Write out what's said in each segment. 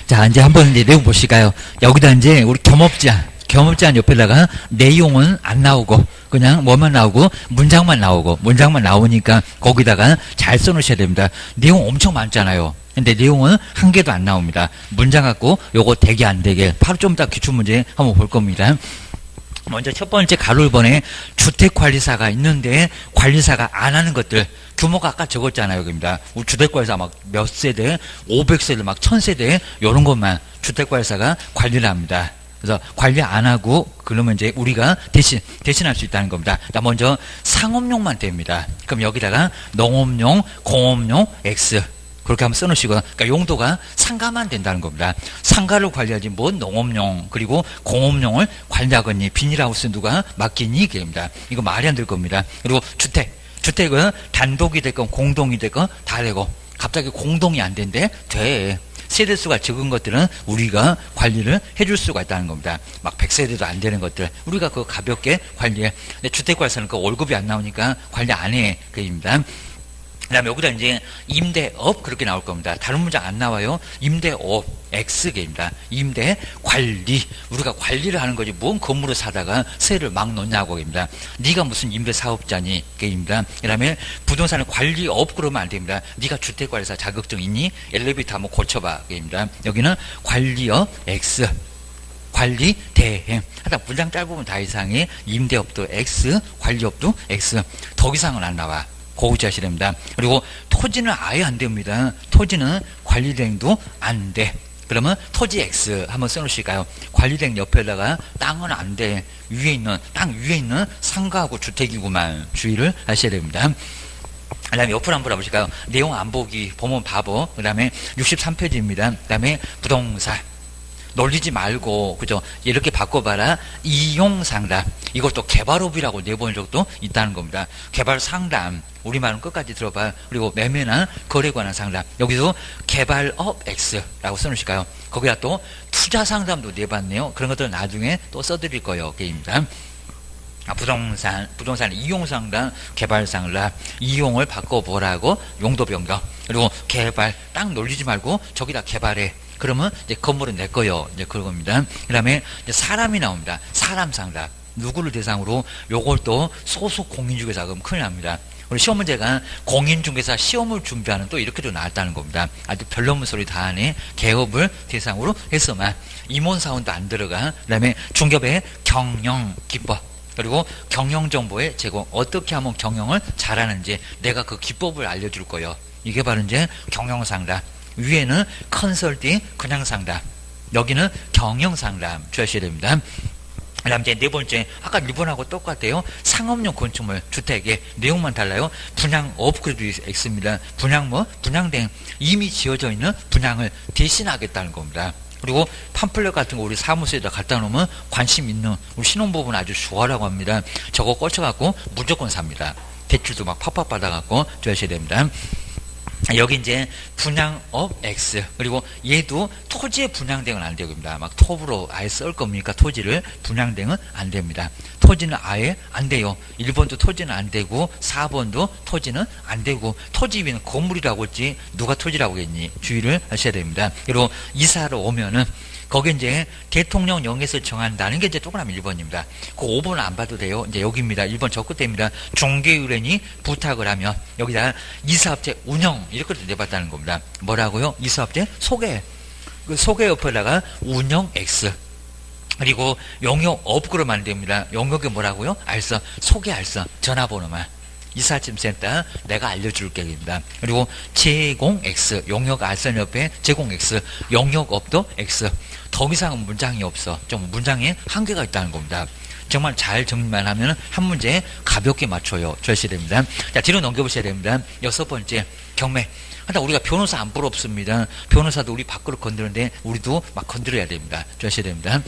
자, 이제 한번 이제 내용 보실까요? 여기다 이제 우리 겸업제한 옆에다가 내용은 안 나오고 그냥 뭐만 나오고 문장만 나오니까 거기다가 잘 써놓으셔야 됩니다. 내용 엄청 많잖아요. 근데 내용은 한 개도 안 나옵니다. 문장 갖고 요거 되게 안 되게 바로 좀 이따 기출문제 한번 볼 겁니다. 먼저 첫 번째 가로 1번에 주택관리사가 있는데 관리사가 안 하는 것들 규모가 아까 적었잖아요. 여기입니다. 우리 주택관리사 막 몇 세대, 500세대, 막 1000세대 이런 것만 주택관리사가 관리를 합니다. 그래서 관리 안 하고 그러면 이제 우리가 대신할 수 있다는 겁니다. 자, 먼저 상업용만 됩니다. 그럼 여기다가 농업용, 공업용, X 그렇게 한번 써놓으시고, 그러니까 용도가 상가만 된다는 겁니다. 상가를 관리하지 뭔 농업용 그리고 공업용을 관리하겠니? 비닐하우스 누가 맡기니? 이게입니다. 이거 말이 안 될 겁니다. 그리고 주택은 단독이 됐건 공동이 됐건 다 되고 갑자기 공동이 안 된대? 돼. 세대수가 적은 것들은 우리가 관리를 해줄 수가 있다는 겁니다. 막 100세대도 안 되는 것들 우리가 그거 가볍게 관리해. 근데 주택관리사는 그 월급이 안 나오니까 관리 안 해. 그입니다. 그 다음에 여기다 이제 임대업 그렇게 나올 겁니다. 다른 문장 안 나와요. 임대업 X개입니다. 임대 관리 우리가 관리를 하는 거지 뭔 건물을 사다가 세를 막 넣냐고 입니다. 네가 무슨 임대사업자니 개입니다. 그 다음에 부동산을 관리업 그러면 안 됩니다. 네가 주택관리사 자격증 있니? 엘리베이터 한번 고쳐봐 개입니다. 여기는 관리업 X 관리 대행 하다 문장 짧으면 다 이상해. 임대업도 X 관리업도 X 더 이상은 안 나와. 고우자셔야 됩니다. 그리고 토지는 아예 안 됩니다. 토지는 관리대행도 안 돼. 그러면 토지 X 한번 써놓으실까요? 관리대행 옆에다가 땅은 안 돼. 땅 위에 있는 상가하고 주택이구만. 주의를 하셔야 됩니다. 그 다음에 옆으로 한번 볼까요? 내용 안 보기 보면 바보. 그 다음에 63페이지입니다. 그 다음에 부동산 놀리지 말고 그죠? 이렇게 바꿔봐라. 이용상담 이것도 개발업이라고 내본 적도 있다는 겁니다. 개발상담 우리말은 끝까지 들어봐. 그리고 매매나 거래에 관한 상담 여기서 개발업 X라고 써놓으실까요? 거기다 또 투자상담도 내봤네요. 그런 것들은 나중에 또 써드릴 거예요. 게임입니다. 부동산 이용상담 개발상담 이용을 바꿔보라고 용도 변경 그리고 개발 땅 놀리지 말고 저기다 개발해. 그러면 이제 건물은 내 거요. 이제 그런 겁니다. 그 다음에 사람이 나옵니다. 사람 상담. 누구를 대상으로 요걸 또 소속 공인중개사 그럼 큰일 납니다. 우리 시험 문제가 공인중개사 시험을 준비하는 또 이렇게도 나왔다는 겁니다. 아주 별로문 소리 다 하네. 개업을 대상으로 해서만 임원사원도 안 들어가. 그 다음에 중개업의 경영 기법. 그리고 경영정보의 제공. 어떻게 하면 경영을 잘하는지 내가 그 기법을 알려줄 거예요. 이게 바로 이제 경영상담. 위에는 컨설팅 그냥 상담 여기는 경영상담 주셔야 됩니다. 그 다음 이제 네 번째 아까 1번하고 똑같아요. 상업용 건축물 주택의 내용만 달라요. 분양 업그레이드 X입니다. 분양 분양된 이미 지어져 있는 분양을 대신하겠다는 겁니다. 그리고 팜플렛 같은 거 우리 사무소에다 갖다 놓으면 관심 있는 우리 신혼부부는 아주 좋아라고 합니다. 저거 꽂혀갖고 무조건 삽니다. 대출도 막 팍팍 받아갖고 주셔야 됩니다. 여기 이제 분양업 X 그리고 얘도 토지의 분양대행은 안 되고입니다. 막 톱으로 아예 쓸 겁니까? 토지를 분양대행은 안 됩니다. 토지는 아예 안 돼요. 1번도 토지는 안 되고 4번도 토지는 안 되고 토지 위는 건물이라고 했지 누가 토지라고 했니? 주의를 하셔야 됩니다. 그리고 이사로 오면은 거기 이제 대통령 영에서 정한다는 게 이제 조그라면 1번입니다. 그 5번은 안 봐도 돼요. 이제 여기입니다. 1번 적극됩니다. 중개의뢰인이 부탁을 하면 여기다 이사업체 운영 이렇게 내봤다는 겁니다. 뭐라고요? 이사업체 소개. 그 소개 옆에다가 운영 X. 그리고 용역업 그러면 안 됩니다. 용역이 뭐라고요? 알선. 소개 알선. 전화번호만. 이삿짐센터 내가 알려줄게 입니다. 그리고 제공 X 용역 알선 옆에 제공 X 용역업도 X 더 이상은 문장이 없어. 좀 문장에 한계가 있다는 겁니다. 정말 잘 정리만 하면 한 문제에 가볍게 맞춰요. 주셔야 됩니다. 자 뒤로 넘겨보셔야 됩니다. 6번째 경매. 하여튼 우리가 변호사 안 부럽습니다. 변호사도 우리 밖으로 건드는데 우리도 막 건드려야 됩니다. 주셔야 됩니다.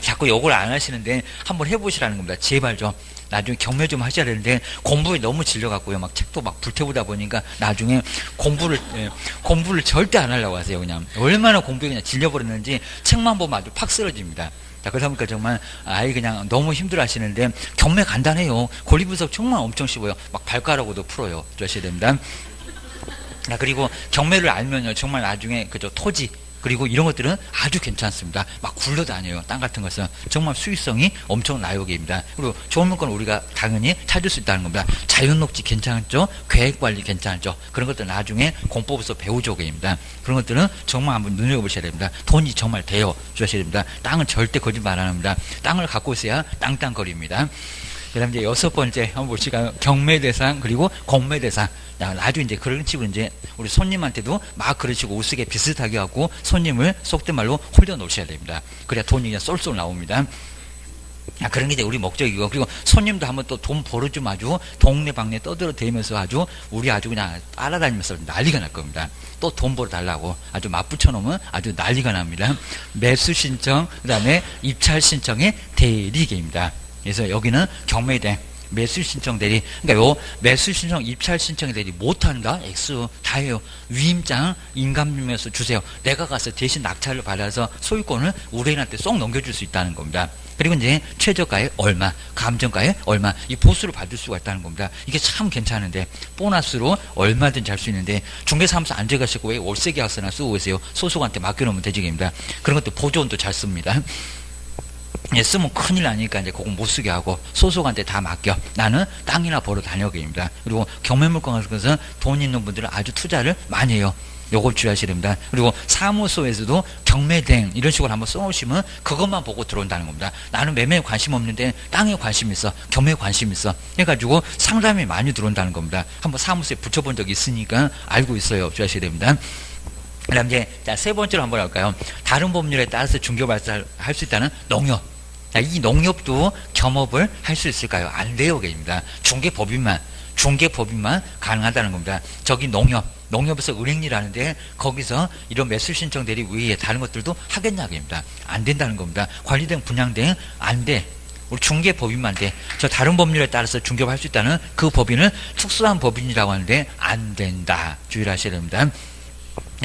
자꾸 요걸 안 하시는데 한번 해보시라는 겁니다. 제발 좀. 나중에 경매 좀 하셔야 되는데 공부에 너무 질려갖고요. 막 책도 막 불태우다 보니까 나중에 공부를 절대 안 하려고 하세요. 그냥 얼마나 공부에 그냥 질려버렸는지 책만 보면 아주 팍 쓰러집니다. 자, 그러다 보니까 정말 아이 그냥 너무 힘들어 하시는데 경매 간단해요. 권리분석 정말 엄청 쉬워요. 막 발가락으로도 풀어요. 주셔야 됩니다. 그리고 경매를 알면요, 정말 나중에 그저 토지 그리고 이런 것들은 아주 괜찮습니다. 막 굴러다녀요. 땅 같은 것은 정말 수익성이 엄청 나요게입니다. 그리고 좋은 물건 우리가 당연히 찾을 수 있다는 겁니다. 자연녹지 괜찮죠? 계획관리 괜찮죠? 그런 것들 나중에 공법에서 배우죠게입니다. 그런 것들은 정말 한번 눈여겨보셔야 됩니다. 돈이 정말 돼요. 주셔야 됩니다. 땅은 절대 거짓말 안 합니다. 땅을 갖고 있어야 땅땅거립니다. 그 다음 이제 6번째 한번 보실까요? 경매 대상 그리고 공매 대상. 나중에 이제 그런 식으로 이제 우리 손님한테도 막 그런 식으로 우스개 비슷하게 하고 손님을 속된 말로 홀려 놓으셔야 됩니다. 그래야 돈이 그냥 쏠쏠 나옵니다. 그런 게 이제 우리 목적이고, 그리고 손님도 한번 또 돈 벌어주면 아주 동네방네 떠들어대면서 아주 우리 아주 그냥 따라다니면서 난리가 날 겁니다. 또 돈 벌어달라고 아주 맞붙여놓으면 아주 난리가 납니다. 매수 신청, 그 다음에 입찰 신청의 대리계입니다. 그래서 여기는 경매대 매수 신청 대리, 그러니까 요 매수 신청, 입찰 신청 대리 못한다? X 다 해요. 위임장 인감증명서 주세요. 내가 가서 대신 낙찰을 받아서 소유권을 우리한테 쏙 넘겨줄 수 있다는 겁니다. 그리고 이제 최저가에 얼마, 감정가에 얼마, 이 보수를 받을 수가 있다는 겁니다. 이게 참 괜찮은데 보너스로 얼마든지 할 수 있는데 중개사무소 안 들어가시고 왜 월세 계약서나 쓰고 계세요? 소속한테 맡겨놓으면 되지입니다. 그런 것도 보조원도 잘 씁니다. 쓰면 큰일 나니까 이제 그거 못 쓰게 하고 소속한테 다 맡겨. 나는 땅이나 벌어 다녀게입니다. 그리고 경매물건 같은 것은 돈 있는 분들은 아주 투자를 많이 해요. 요걸 주의하셔야 됩니다. 그리고 사무소에서도 경매대행 이런 식으로 한번 써놓으시면 그것만 보고 들어온다는 겁니다. 나는 매매에 관심 없는데 땅에 관심 있어, 경매에 관심 있어 해가지고 상담이 많이 들어온다는 겁니다. 한번 사무소에 붙여본 적이 있으니까 알고 있어요. 주의하셔야 됩니다. 그 다음 이제 세 번째로 한번 할까요? 다른 법률에 따라서 중개발사를 할 수 있다는 농협. 이 농협도 겸업을 할 수 있을까요? 안 돼요, 게입니다. 중개법인만 가능하다는 겁니다. 저기 농협에서 은행일 하는데 거기서 이런 매수 신청 대리 외에 다른 것들도 하겠냐고입니다. 안 된다는 겁니다. 관리대행, 분양대행 안 돼. 우리 중개법인만 돼. 저 다른 법률에 따라서 중개할 수 있다는 그 법인은 특수한 법인이라고 하는데 안 된다. 주의를 하셔야 됩니다.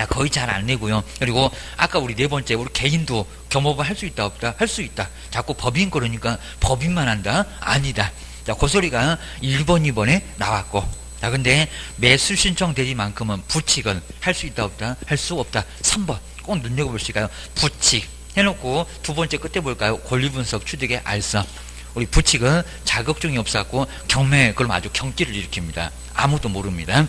거의 잘 안 내고요. 그리고 아까 우리 네 번째 우리 개인도 겸업을 할 수 있다 없다? 할 수 있다. 자꾸 법인 그러니까 법인만 한다? 아니다. 자, 그 소리가 1번 2번에 나왔고, 자 근데 매수 신청 대리만큼은 부칙은 할 수 있다 없다? 할 수 없다. 3번 꼭 눈여겨보실까요? 부칙 해놓고 두 번째 끝에 볼까요? 권리분석 취득의 알선. 우리 부칙은 자격증이 없었고 경매 그럼 아주 경기를 일으킵니다. 아무도 모릅니다.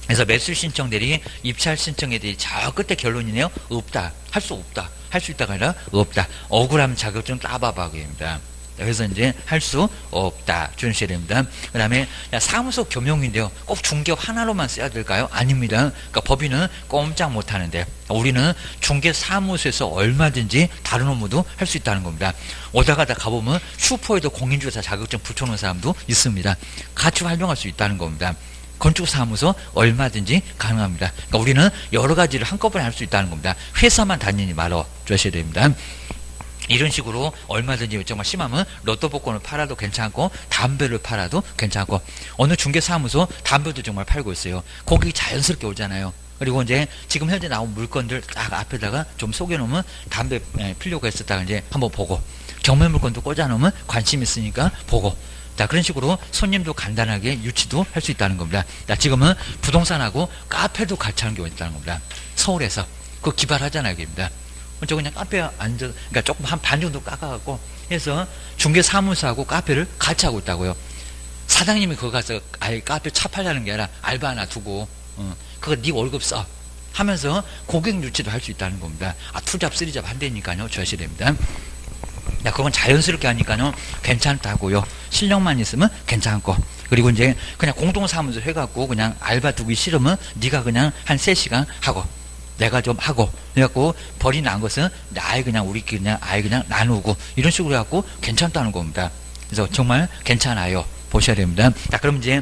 그래서 매수 신청 대리, 입찰 신청에 대해 저 끝에 결론이네요. 없다. 할 수 없다. 할 수 있다가 아니라 없다. 억울하면 자격증 따봐봐입니다. 그래서 이제 할 수 없다. 주셔야 됩니다. 그 다음에 사무소 겸용인데요. 꼭 중개업 하나로만 써야 될까요? 아닙니다. 그러니까 법인은 꼼짝 못하는데 우리는 중개사무소에서 얼마든지 다른 업무도 할 수 있다는 겁니다. 오다 가다 가보면 슈퍼에도 공인중개사 자격증 붙여놓은 사람도 있습니다. 같이 활용할 수 있다는 겁니다. 건축사무소 얼마든지 가능합니다. 그러니까 우리는 여러 가지를 한꺼번에 할 수 있다는 겁니다. 회사만 다니지 말아 주셔야 됩니다. 이런 식으로 얼마든지 정말 심하면 로또 복권을 팔아도 괜찮고 담배를 팔아도 괜찮고, 어느 중개사무소 담배도 정말 팔고 있어요. 고객이 자연스럽게 오잖아요. 그리고 이제 지금 현재 나온 물건들 딱 앞에다가 좀 속여놓으면 담배 필요가 있었다가 이제 한번 보고, 경매 물건도 꽂아놓으면 관심 있으니까 보고, 자, 그런 식으로 손님도 간단하게 유치도 할 수 있다는 겁니다. 자, 지금은 부동산하고 카페도 같이 하는 경우가 있다는 겁니다. 서울에서. 그거 기발하잖아요, 입니다. 저 그냥 카페에 앉아, 그러니까 조금 한 반 정도 깎아갖고 해서 중개사무소하고 카페를 같이 하고 있다고요. 사장님이 그거 가서 아예 카페 차 팔려는 게 아니라 알바 하나 두고, 그거 네 월급 써. 하면서 고객 유치도 할 수 있다는 겁니다. 투잡, 쓰리잡 한다니까요. 주셔야 됩니다. 야, 그건 자연스럽게 하니까요 괜찮다고요. 실력만 있으면 괜찮고, 그리고 이제 그냥 공동사무소 해갖고 그냥 알바 두기 싫으면 네가 그냥 한 3시간 하고 내가 좀 하고 해갖고 벌이 난 것은 아예 그냥 우리끼리 그냥 아예 그냥 나누고 이런 식으로 해갖고 괜찮다는 겁니다. 그래서 정말 괜찮아요. 보셔야 됩니다. 자, 그럼 이제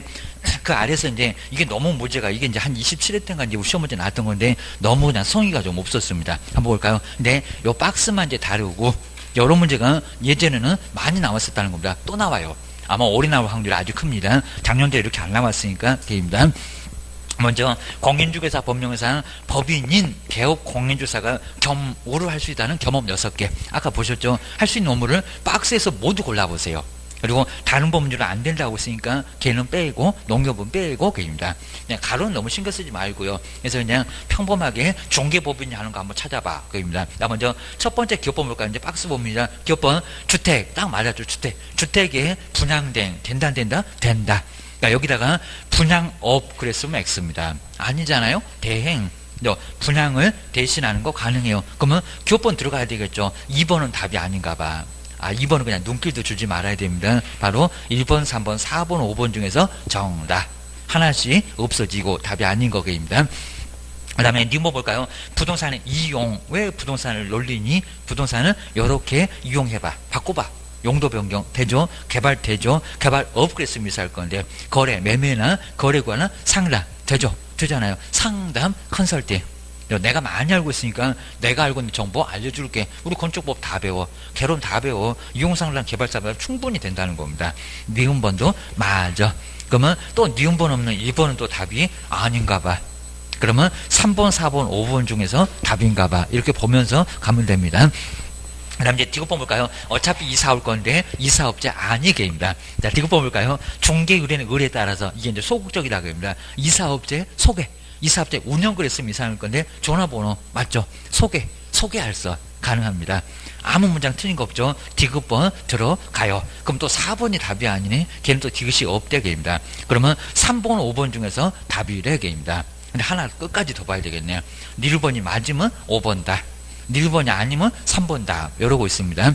그 아래서 이제 이게 너무 문제가, 이게 이제 한 27회 때인가 이제 시험 문제 나왔던 건데 너무 그냥 성의가 좀 없었습니다. 한번 볼까요? 근데 요 박스만 이제 다르고 여러 문제가 예전에는 많이 나왔었다는 겁니다. 또 나와요. 아마 올해 나올 확률이 아주 큽니다. 작년에 이렇게 안 나왔으니까 게임입니다. 먼저 공인중개사 법령상 법인인 개업 공인중개사가 겸오를 할 수 있다는 겸업 6개. 아까 보셨죠? 할 수 있는 업무를 박스에서 모두 골라보세요. 그리고 다른 법률은 안 된다고 했으니까 걔는 빼고 농협은 빼고 그입니다. 그냥 가로는 너무 신경 쓰지 말고요. 그래서 그냥 평범하게 중개법인이 하는 거 한번 찾아봐 그입니다. 나 먼저 첫 번째 기업법 볼까요? 이제 박스 봅니다. 기업법 주택 딱 맞았죠. 주택에 분양된 된다 안 된다? 된다. 그러니까 여기다가 분양업 그랬으면 X입니다. 아니잖아요. 대행. 분양을 대신하는 거 가능해요. 그러면 기업번 들어가야 되겠죠. 2번은 답이 아닌가 봐. 2번은 그냥 눈길도 주지 말아야 됩니다. 바로 1번, 3번, 4번, 5번 중에서 정답. 하나씩 없어지고 답이 아닌 거입니다. 그 다음에 니뭐 볼까요? 부동산의 이용. 왜 부동산을 놀리니? 부동산을 이렇게 이용해봐. 바꿔봐. 용도 변경 되죠? 개발 되죠? 개발업 그랬으면 할 건데 거래, 매매나 거래관은 상담 되죠? 되잖아요. 상담, 컨설팅. 내가 많이 알고 있으니까 내가 알고 있는 정보 알려줄게. 우리 건축법 다 배워. 개론 다 배워. 이용상담 개발사가 충분히 된다는 겁니다. 니은번도 맞아. 그러면 또 니은번 없는 1번은 또 답이 아닌가 봐. 그러면 3번, 4번, 5번 중에서 답인가 봐. 이렇게 보면서 가면 됩니다. 그 다음 이제 디귿번 볼까요? 어차피 이사 올 건데 이사업자 아니게입니다. 자, 디귿번 볼까요? 중개 의뢰는 의뢰에 따라서 이게 이제 소극적이라고 합니다. 이사업체 소개. 이사업체 운영 그랬으면 이사할 건데 전화번호 맞죠? 소개할 수 가능합니다. 아무 문장 틀린 거 없죠? 디귿번 들어가요. 그럼 또 4번이 답이 아니네? 걔는 또 디귿이 없대게입니다. 그러면 3번, 5번 중에서 답이래게입니다. 근데 하나 끝까지 더 봐야 되겠네요. 1번이 맞으면 5번다. 1번이 아니면 3번다. 이러고 있습니다.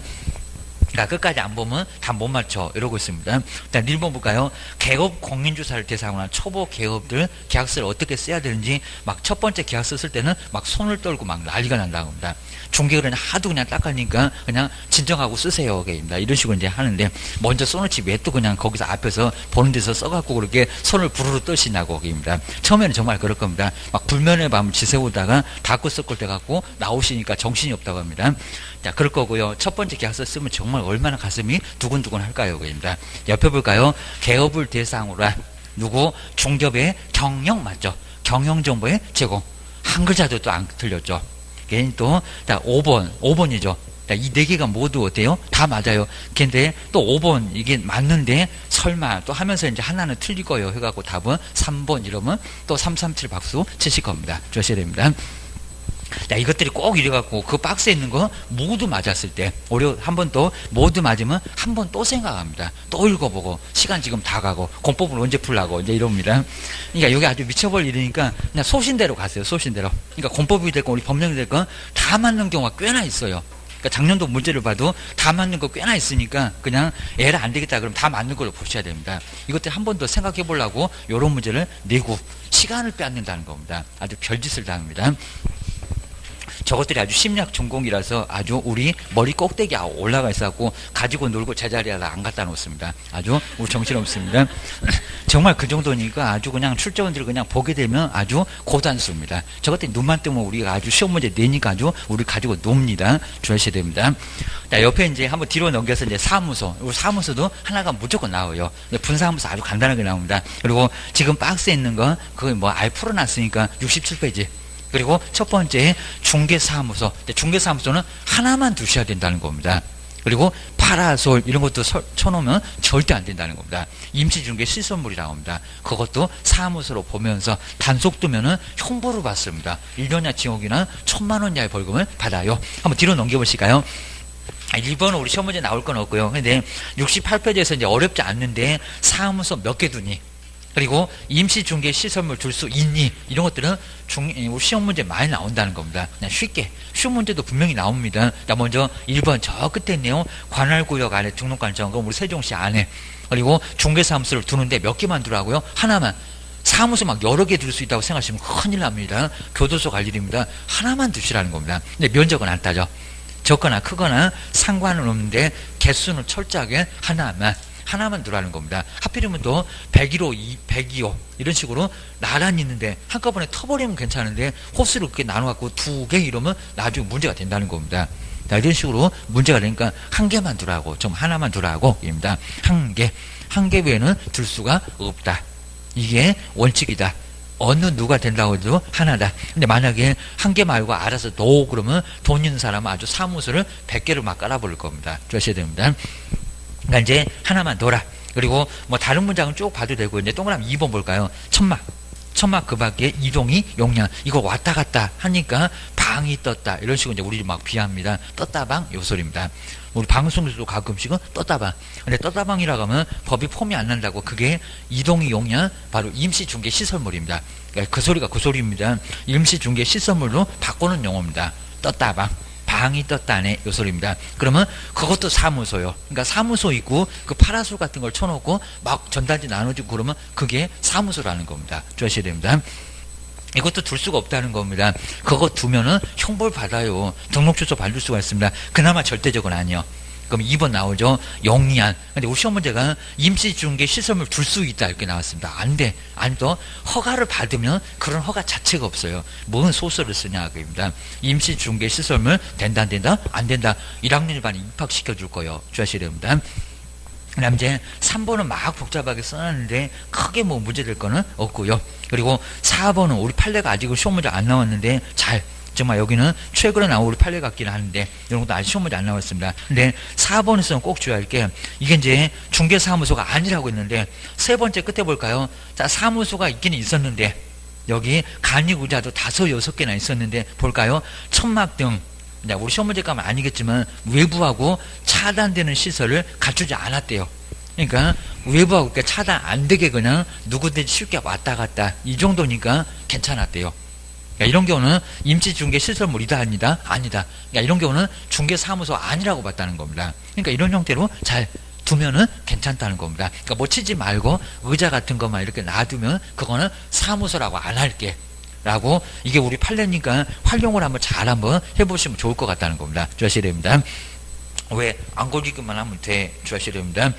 그러니까 끝까지 안 보면 다 못 맞춰. 이러고 있습니다. 일단 1번 볼까요? 개업 공인주사를 대상으로 한 초보 개업들 계약서를 어떻게 써야 되는지 막 첫 번째 계약서 쓸 때는 막 손을 떨고 막 난리가 난다고 합니다. 중개를 하도 그냥 닦으니까 그냥 진정하고 쓰세요. 이런 식으로 이제 하는데 먼저 써놓지 왜 또 그냥 거기서 앞에서 보는 데서 써갖고 그렇게 손을 부르르 떠시냐고 입니다. 처음에는 정말 그럴 겁니다. 막 불면의 밤을 지새우다가 닫고 썩을 때 갖고 나오시니까 정신이 없다고 합니다. 자, 그럴 거고요. 첫 번째 계약서 쓰면 정말 얼마나 가슴이 두근두근 할까요? 입니다. 옆에 볼까요? 개업을 대상으로 한 누구? 중개업의 경영 맞죠? 경영 정보의 제공. 한 글자도 또 안 틀렸죠. 괜히 또, 자, 5번이죠. 이 네 개가 모두 어때요? 다 맞아요. 근데 또 5번 이게 맞는데 설마 또 하면서 이제 하나는 틀릴 거예요. 해갖고 답은 3번 이러면 또 337 박수 치실 겁니다. 주셔야 됩니다. 자, 이것들이 꼭 이래갖고 그 박스에 있는 거 모두 맞았을 때 한 번 또 모두 맞으면 한 번 또 생각합니다. 또 읽어보고 시간 지금 다 가고 공법을 언제 풀라고 이제 이럽니다. 그러니까 여기 아주 미쳐버릴 일이니까 그냥 소신대로 가세요. 소신대로. 그러니까 공법이 됐건 우리 법령이 됐건 다 맞는 경우가 꽤나 있어요. 그러니까 작년도 문제를 봐도 다 맞는 거 꽤나 있으니까 그냥 에라 안 되겠다 그러면 다 맞는 걸로 보셔야 됩니다. 이것들 한 번 더 생각해 보려고 이런 문제를 내고 시간을 빼앗는다는 겁니다. 아주 별짓을 다 합니다. 저것들이 아주 심리학 전공이라서 아주 우리 머리 꼭대기에 올라가 있어갖고 가지고 놀고 제자리에 안 갖다 놓습니다. 아주 우리 정신없습니다. 정말 그 정도니까 아주 그냥 출제원들 그냥 보게 되면 아주 고단수입니다. 저것들이 눈만 뜨면 우리가 아주 시험 문제 내니까 아주 우리 가지고 놉니다. 주의하셔야 됩니다. 자, 옆에 이제 한번 뒤로 넘겨서 이제 사무소. 사무소도 하나가 무조건 나와요. 분사무소 아주 간단하게 나옵니다. 그리고 지금 박스에 있는 거 그거 뭐 아예 풀어놨으니까 67페이지. 그리고 첫 번째 중개사무소. 중개사무소는 하나만 두셔야 된다는 겁니다. 그리고 파라솔 이런 것도 쳐놓으면 절대 안 된다는 겁니다. 임시중개 시설물이라고 합니다. 그것도 사무소로 보면서 단속 두면은 형벌을 받습니다. 1년이나 징역이나 1,000만 원 이하의 벌금을 받아요. 한번 뒤로 넘겨보실까요? 1번은 우리 시험 문제 나올 건 없고요. 근데 68페이지에서 이제 어렵지 않는데 사무소 몇 개 두니? 그리고 임시중개 시설물 둘 수 있니? 이런 것들은 우리 시험 문제 많이 나온다는 겁니다. 그냥 쉽게. 시험 문제도 분명히 나옵니다. 자, 먼저 1번 저 끝에 있네요. 관할구역 안에 등록관청. 그럼 우리 세종시 안에. 그리고 중개사무소를 두는데 몇 개만 두라고요? 하나만. 사무소 막 여러 개 둘 수 있다고 생각하시면 큰일 납니다. 교도소 갈 일입니다. 하나만 두시라는 겁니다. 근데 면적은 안 따져. 적거나 크거나 상관은 없는데 개수는 철저하게 하나만 두라는 겁니다. 하필이면 또 101호, 102호 이런 식으로 나란히 있는데 한꺼번에 터버리면 괜찮은데 호수를 그렇게 나눠갖고 2개 이러면 나중에 문제가 된다는 겁니다. 자, 이런 식으로 문제가 되니까 한 개만 두라고, 좀 하나만 두라고 입니다. 한 개 외에는 둘 수가 없다. 이게 원칙이다. 어느 누가 된다고 해도 하나다. 근데 만약에 한 개 말고 알아서 너 그러면 돈 있는 사람은 아주 사무소를 100개를 막 깔아버릴 겁니다. 주셔야 됩니다. 그러니까 이제 하나만 둬라. 그리고 뭐 다른 문장은 쭉 봐도 되고, 이제 동그라미 2번 볼까요? 천막 그 밖에 이동이 용량. 이거 왔다 갔다 하니까 방이 떴다. 이런 식으로 이제 우리 막 비합니다. 떴다방 요 소리입니다. 우리 방송에서도 가끔씩은 떴다방. 근데 떴다방이라고 하면 법이 폼이 안 난다고, 그게 이동이 용량, 바로 임시중개 시설물입니다. 그러니까 그 소리가 그 소리입니다. 임시중개 시설물로 바꾸는 용어입니다. 떴다방. 방이 떴다네 요 소리입니다. 그러면 그것도 사무소요. 그러니까 사무소 있고 그 파라솔 같은 걸 쳐놓고 막 전단지 나눠주고 그러면 그게 사무소라는 겁니다. 주셔야 됩니다. 이것도 둘 수가 없다는 겁니다. 그거 두면은 형벌 받아요. 등록주소 받을 수가 있습니다. 그나마 절대적은 아니요. 그럼 2번 나오죠. 영리한. 근데 우리 시험 문제가 임시중개 시설물 둘 수 있다 이렇게 나왔습니다. 안 돼. 아니 또 허가를 받으면 그런 허가 자체가 없어요. 뭔 소설을 쓰냐 그입니다. 임시중개 시설물 된다 안 된다? 안 된다. 1학년 일반에 입학시켜 줄 거예요. 주하셔야 됩니다. 그다음 이제 3번은 막 복잡하게 써놨는데 크게 뭐 문제될 거는 없고요. 그리고 4번은 우리 판례가 아직은 시험 문제 안 나왔는데 정말 여기는 최근에 나온 우리 판례 같기는 하는데 이런 것도 아직 시험 문제 안 나왔습니다. 근데 4번에서는 꼭 줘야 할 게, 이게 이제 중개사무소가 아니라고 했는데 세 번째 끝에 볼까요? 자, 사무소가 있기는 있었는데 여기 간이구자도 5, 6개나 있었는데 볼까요? 천막 등 우리 시험 문제 가면 아니겠지만 외부하고 차단되는 시설을 갖추지 않았대요. 그러니까 외부하고 차단 안 되게 그냥 누구든지 쉽게 왔다 갔다 이 정도니까 괜찮았대요. 그러니까 이런 경우는 임시중개 시설물이다 아니다? 아니다. 그러니까 이런 경우는 중개사무소 아니라고 봤다는 겁니다. 그러니까 이런 형태로 잘 두면은 괜찮다는 겁니다. 그러니까 뭐 치지 말고 의자 같은 것만 이렇게 놔두면 그거는 사무소라고 안 할게 라고, 이게 우리 판례니까 활용을 한번 해보시면 좋을 것 같다는 겁니다. 주하셔야 됩니다. 왜 안 걸리기만 하면 돼. 주하셔야 됩니다.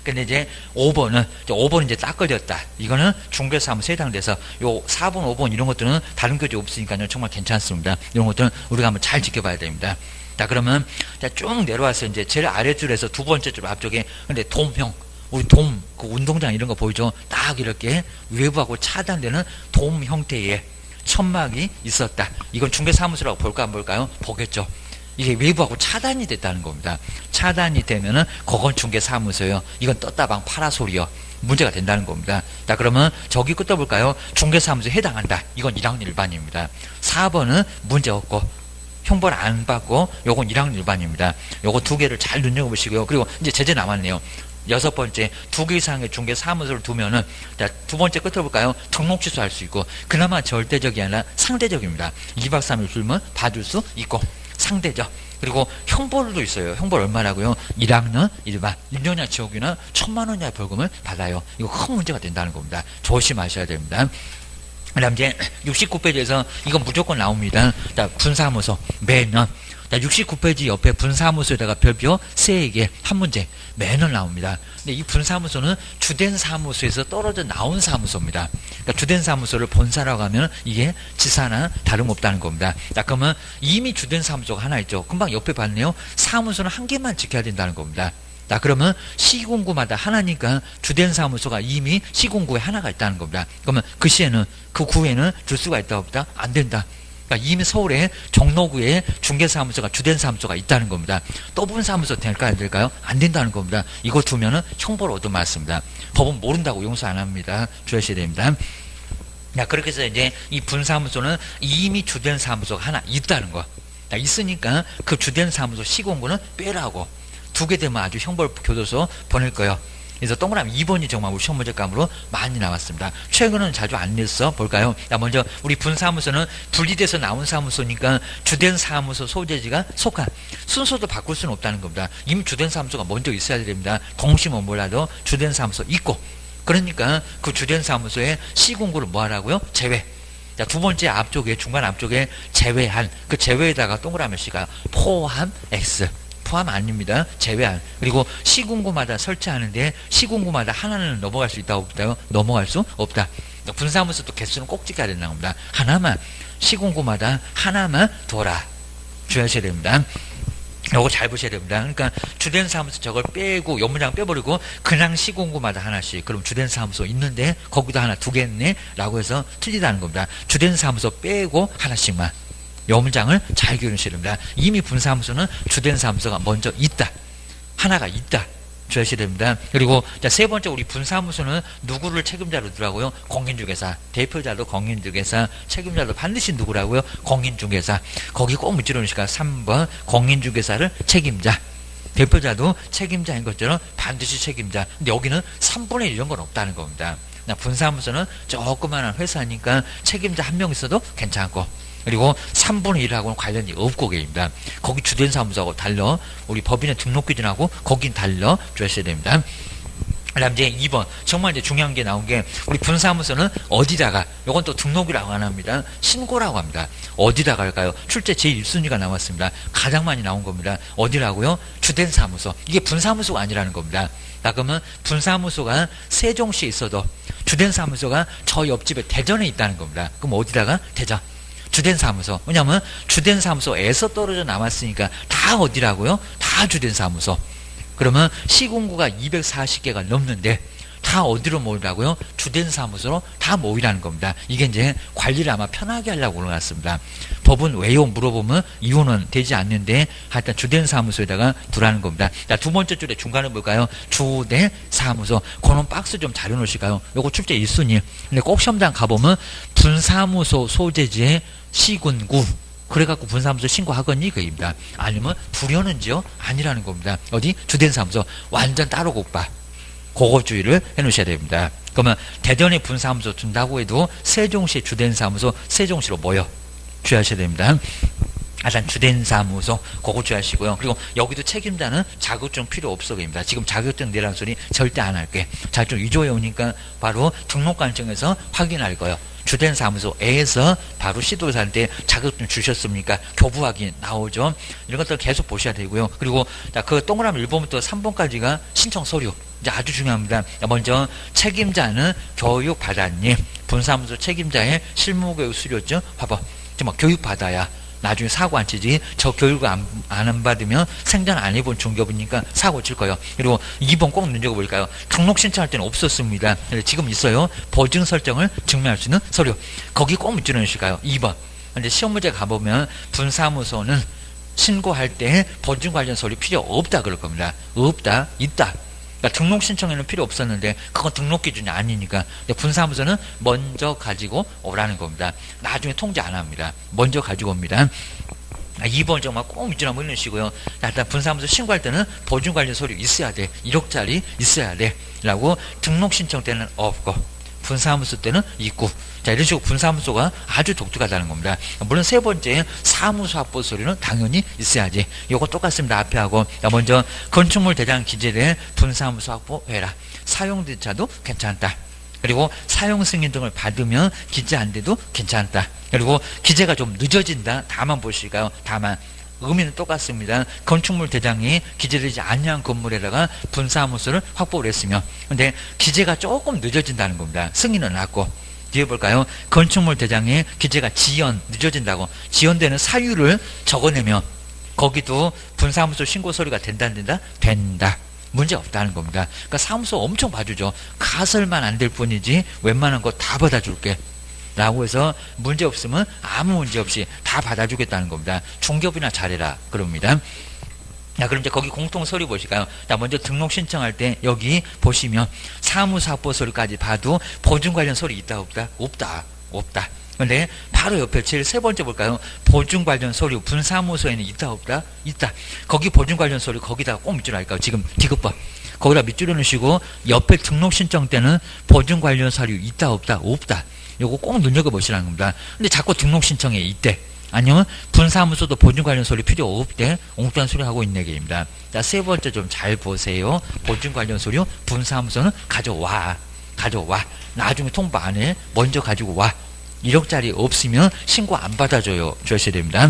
근데 이제 5번은 이제 딱 걸렸다. 이거는 중개사무소에 해당돼서 요 4번, 5번 이런 것들은 다른 교재 없으니까요. 정말 괜찮습니다. 이런 것들은 우리가 한번 잘 지켜봐야 됩니다. 자, 그러면 자, 쭉 내려와서 이제 제일 아래줄에서 두 번째 줄 앞쪽에, 근데 돔형, 우리 돔, 그 운동장 이런 거 보이죠? 딱 이렇게 외부하고 차단되는 돔 형태의 천막이 있었다. 이건 중개사무소라고 볼까 안 볼까요? 보겠죠. 이게 외부하고 차단이 됐다는 겁니다. 차단이 되면은 그건 중개사무소요. 이건 떴다방 파라솔이요. 문제가 된다는 겁니다. 자, 그러면 저기 끝에 볼까요? 중개사무소에 해당한다. 이건 1학년 일반입니다. 4번은 문제 없고 형벌 안 받고 요건 1학년 일반입니다. 요거 두 개를 잘 눈여겨보시고요. 그리고 이제 제재 남았네요. 6번째, 2개 이상의 중개사무소를 두면은, 자, 두 번째 끝에 볼까요? 등록 취소할 수 있고, 그나마 절대적이 아니라 상대적입니다. 2박 3일 줄면 받을 수 있고, 상대적. 그리고 형벌도 있어요. 형벌 얼마라고요? 1학년 일반 1년이나 지옥이나 1,000만 원 이하 벌금을 받아요. 이거 큰 문제가 된다는 겁니다. 조심하셔야 됩니다. 그 다음 이제 69페이지에서 이건 무조건 나옵니다. 자, 분사무소 매년. 자, 69페이지 옆에 분사무소에다가 별표 3개 한 문제 매년 나옵니다. 근데 이 분사무소는 주된 사무소에서 떨어져 나온 사무소입니다. 그러니까 주된 사무소를 본사라고 하면 이게 지사나 다름없다는 겁니다. 자, 그러면 이미 주된 사무소가 하나 있죠. 금방 옆에 봤네요. 사무소는 한 개만 지켜야 된다는 겁니다. 자, 그러면 시군구마다 하나니까 주된 사무소가 이미 시군구에 하나가 있다는 겁니다. 그러면 그 시에는, 그 구에는 줄 수가 있다 없다? 안 된다. 그러니까 이미 서울에 종로구에 중개사무소가 주된 사무소가 있다는 겁니다. 떠분 사무소 될까요? 안 될까요? 안 된다는 겁니다. 이거 두면은 형벌 얻어맞습니다. 법은 모른다고 용서 안 합니다. 주의하셔야 됩니다. 자, 그렇게 해서 이제 이 분사무소는 이미 주된 사무소가 하나 있다는 거. 자, 있으니까 그 주된 사무소 시공구는 빼라고. 2개 되면 아주 형벌 교도소 보낼 거예요. 그래서 동그라미 2번이 정말 우리 시험 문제감으로 많이 나왔습니다. 최근은 자주 안 냈어. 볼까요? 자, 먼저 우리 분사무소는 분리돼서 나온 사무소니까 주된 사무소 소재지가 속한, 순서도 바꿀 수는 없다는 겁니다. 이미 주된 사무소가 먼저 있어야 됩니다. 동시면 몰라도 주된 사무소 있고, 그러니까 그 주된 사무소에 시공구를 뭐 하라고요? 제외. 자, 두 번째 앞쪽에, 중간 앞쪽에 제외한, 그 제외에다가 동그라미 C가 포함 X. 포함 아닙니다. 제외한. 그리고 시군구마다 설치하는데 시군구마다 하나는 넘어갈 수 있다 없다요? 넘어갈 수 없다. 분사무소도 개수는 꼭 지켜야 된다는 겁니다. 하나만, 시군구마다 하나만 둬라. 주의하셔야 됩니다. 요거 잘 보셔야 됩니다. 그러니까 주된 사무소 저걸 빼고 요 문장 빼버리고 그냥 시군구마다 하나씩, 그럼 주된 사무소 있는데 거기도 하나 2개 있네 라고 해서 틀리다는 겁니다. 주된 사무소 빼고 하나씩만. 요 문장을 잘 기울이셔야 됩니다. 이미 분사무소는 주된 사무소가 먼저 있다. 하나가 있다. 주셔야 됩니다. 그리고 자, 세 번째 우리 분사무소는 누구를 책임자로 두라고요? 공인중개사. 대표자도 공인중개사, 책임자도 반드시 누구라고요? 공인중개사. 거기 꼭 묻지 놓으시니까 3번 공인중개사를 책임자. 대표자도 책임자인 것처럼 반드시 책임자. 근데 여기는 3분의 1 이런 건 없다는 겁니다. 분사무소는 조그마한 회사니까 책임자 한 명 있어도 괜찮고, 그리고 3분의 1하고는 관련이 없고 계십니다. 거기 주된 사무소하고 달러, 우리 법인의 등록 기준하고 거긴 달러 주셔야 됩니다. 그다음 이제 2번 정말 이제 중요한 게 나온 게 우리 분사무소는 어디다가, 요건 또 등록이라고 안 합니다. 신고라고 합니다. 어디다가 할까요? 출제 제1순위가 나왔습니다. 가장 많이 나온 겁니다. 어디라고요? 주된 사무소. 이게 분사무소가 아니라는 겁니다. 그러면 분사무소가 세종시에 있어도 주된 사무소가 저 옆집에 대전에 있다는 겁니다. 그럼 어디다가? 대전. 주된 사무소. 왜냐하면 주된 사무소에서 떨어져 나왔으니까 다 어디라고요? 다 주된 사무소. 그러면 시군구가 240개가 넘는데 다 어디로 모이라고요? 주된 사무소로 다 모이라는 겁니다. 이게 이제 관리를 아마 편하게 하려고 올라갔습니다. 법은 왜요? 물어보면 이유는 되지 않는데 하여튼 주된 사무소에다가 두라는 겁니다. 자, 두 번째 줄에 중간에 볼까요? 주된 사무소. 그런 박스 좀 잘 해놓으실까요? 요거 출제 1순위. 근데 꼭 시험장 가보면 분사무소 소재지의 시군구. 그래갖고 분사무소 신고하거니 그입니다. 아니면 불효는지요? 아니라는 겁니다. 어디? 주된 사무소. 완전 따로 국밥. 그거 주의를 해놓으셔야 됩니다. 그러면 대전에 분사무소 둔다고 해도 세종시 주된 사무소 세종시로 모여 주의하셔야 됩니다. 일단 주된 사무소 그거 주의하시고요. 그리고 여기도 책임자는 자격증 필요 없어 보입니다. 지금 자격증 내라는 소리 절대 안 할게. 자격증 위조해 오니까 바로 등록관청에서 확인할 거예요. 주된 사무소에서 바로 시도를 할 때 자격증 주셨습니까? 교부 확인 나오죠. 이런 것들 계속 보셔야 되고요. 그리고 자, 그 동그라미 1번부터 3번까지가 신청 서류. 이제 아주 중요합니다. 먼저 책임자는 교육받았니? 분사무소 책임자의 실무교육 수료증 화법. 뭐 교육받아야 나중에 사고 안 치지. 저 교육을 안 받으면 생전 안 해본 중개업이니까 사고 칠 거예요. 그리고 2번 꼭 눈여겨볼까요? 등록 신청할 때는 없었습니다. 지금 있어요. 보증 설정을 증명할 수 있는 서류. 거기 꼭 묻지 않으실까요? 2번. 근데 시험 문제 가보면 분사무소는 신고할 때 보증 관련 서류 필요 없다 그럴 겁니다. 없다, 있다. 그러니까 등록 신청에는 필요 없었는데 그건 등록 기준이 아니니까. 분사무소는 먼저 가지고 오라는 겁니다. 나중에 통지 안 합니다. 먼저 가지고 옵니다. 2번 정말 꼭 밑줄 한번 읽으시고요. 일단 분사무소 신고할 때는 보증 관련 서류 있어야 돼. 1억짜리 있어야 돼. 라고 등록 신청 때는 없고 분사무소 때는 있고. 자, 이런 식으로 분사무소가 아주 독특하다는 겁니다. 물론 세 번째 사무소 확보 서류는 당연히 있어야지. 요거 똑같습니다. 앞에 하고. 자, 먼저 건축물 대장 기재된 분사무소 확보해라. 사용대차도 괜찮다. 그리고 사용 승인 등을 받으면 기재 안 돼도 괜찮다. 그리고 기재가 좀 늦어진다. 다만 보실까요? 다만. 의미는 똑같습니다. 건축물 대장이 기재되지 않는 건물에다가 분사무소를 확보를 했으면, 근데 기재가 조금 늦어진다는 겁니다. 승인은 났고. 뒤에 볼까요? 건축물 대장의 기재가 늦어진다고. 지연되는 사유를 적어내면 거기도 분사무소 신고 서류가 된다 안 된다? 된다. 문제 없다는 겁니다. 그러니까 사무소 엄청 봐주죠. 가설만 안 될 뿐이지 웬만한 거 다 받아줄게 라고 해서 문제 없으면 아무 문제 없이 다 받아주겠다는 겁니다. 중개업이나 잘해라 그럽니다. 자, 그럼 이제 거기 공통 서류 보실까요? 자, 먼저 등록 신청할 때 여기 보시면 사무소 확보 서류까지 봐도 보증 관련 서류 있다 없다? 없다. 없다. 근데 바로 옆에 제일 세 번째 볼까요? 보증 관련 서류 분사무소에는 있다 없다? 있다. 거기 보증 관련 서류 거기다가 꼭 밑줄 할까요? 지금 디귿번 거기다 밑줄을 넣으시고 옆에 등록 신청 때는 보증 관련 서류 있다 없다? 없다. 요거 꼭 눈여겨보시라는 겁니다. 근데 자꾸 등록 신청에 있대. 아니면 분사무소도 보증 관련 서류 필요 없대. 엉뚱한 소리 하고 있는 얘기입니다. 자, 세 번째 좀 잘 보세요. 보증 관련 서류 분사무소는 가져와. 나중에 통보 안 해. 먼저 가지고 와. 1억짜리 없으면 신고 안 받아줘요. 주셔야 됩니다.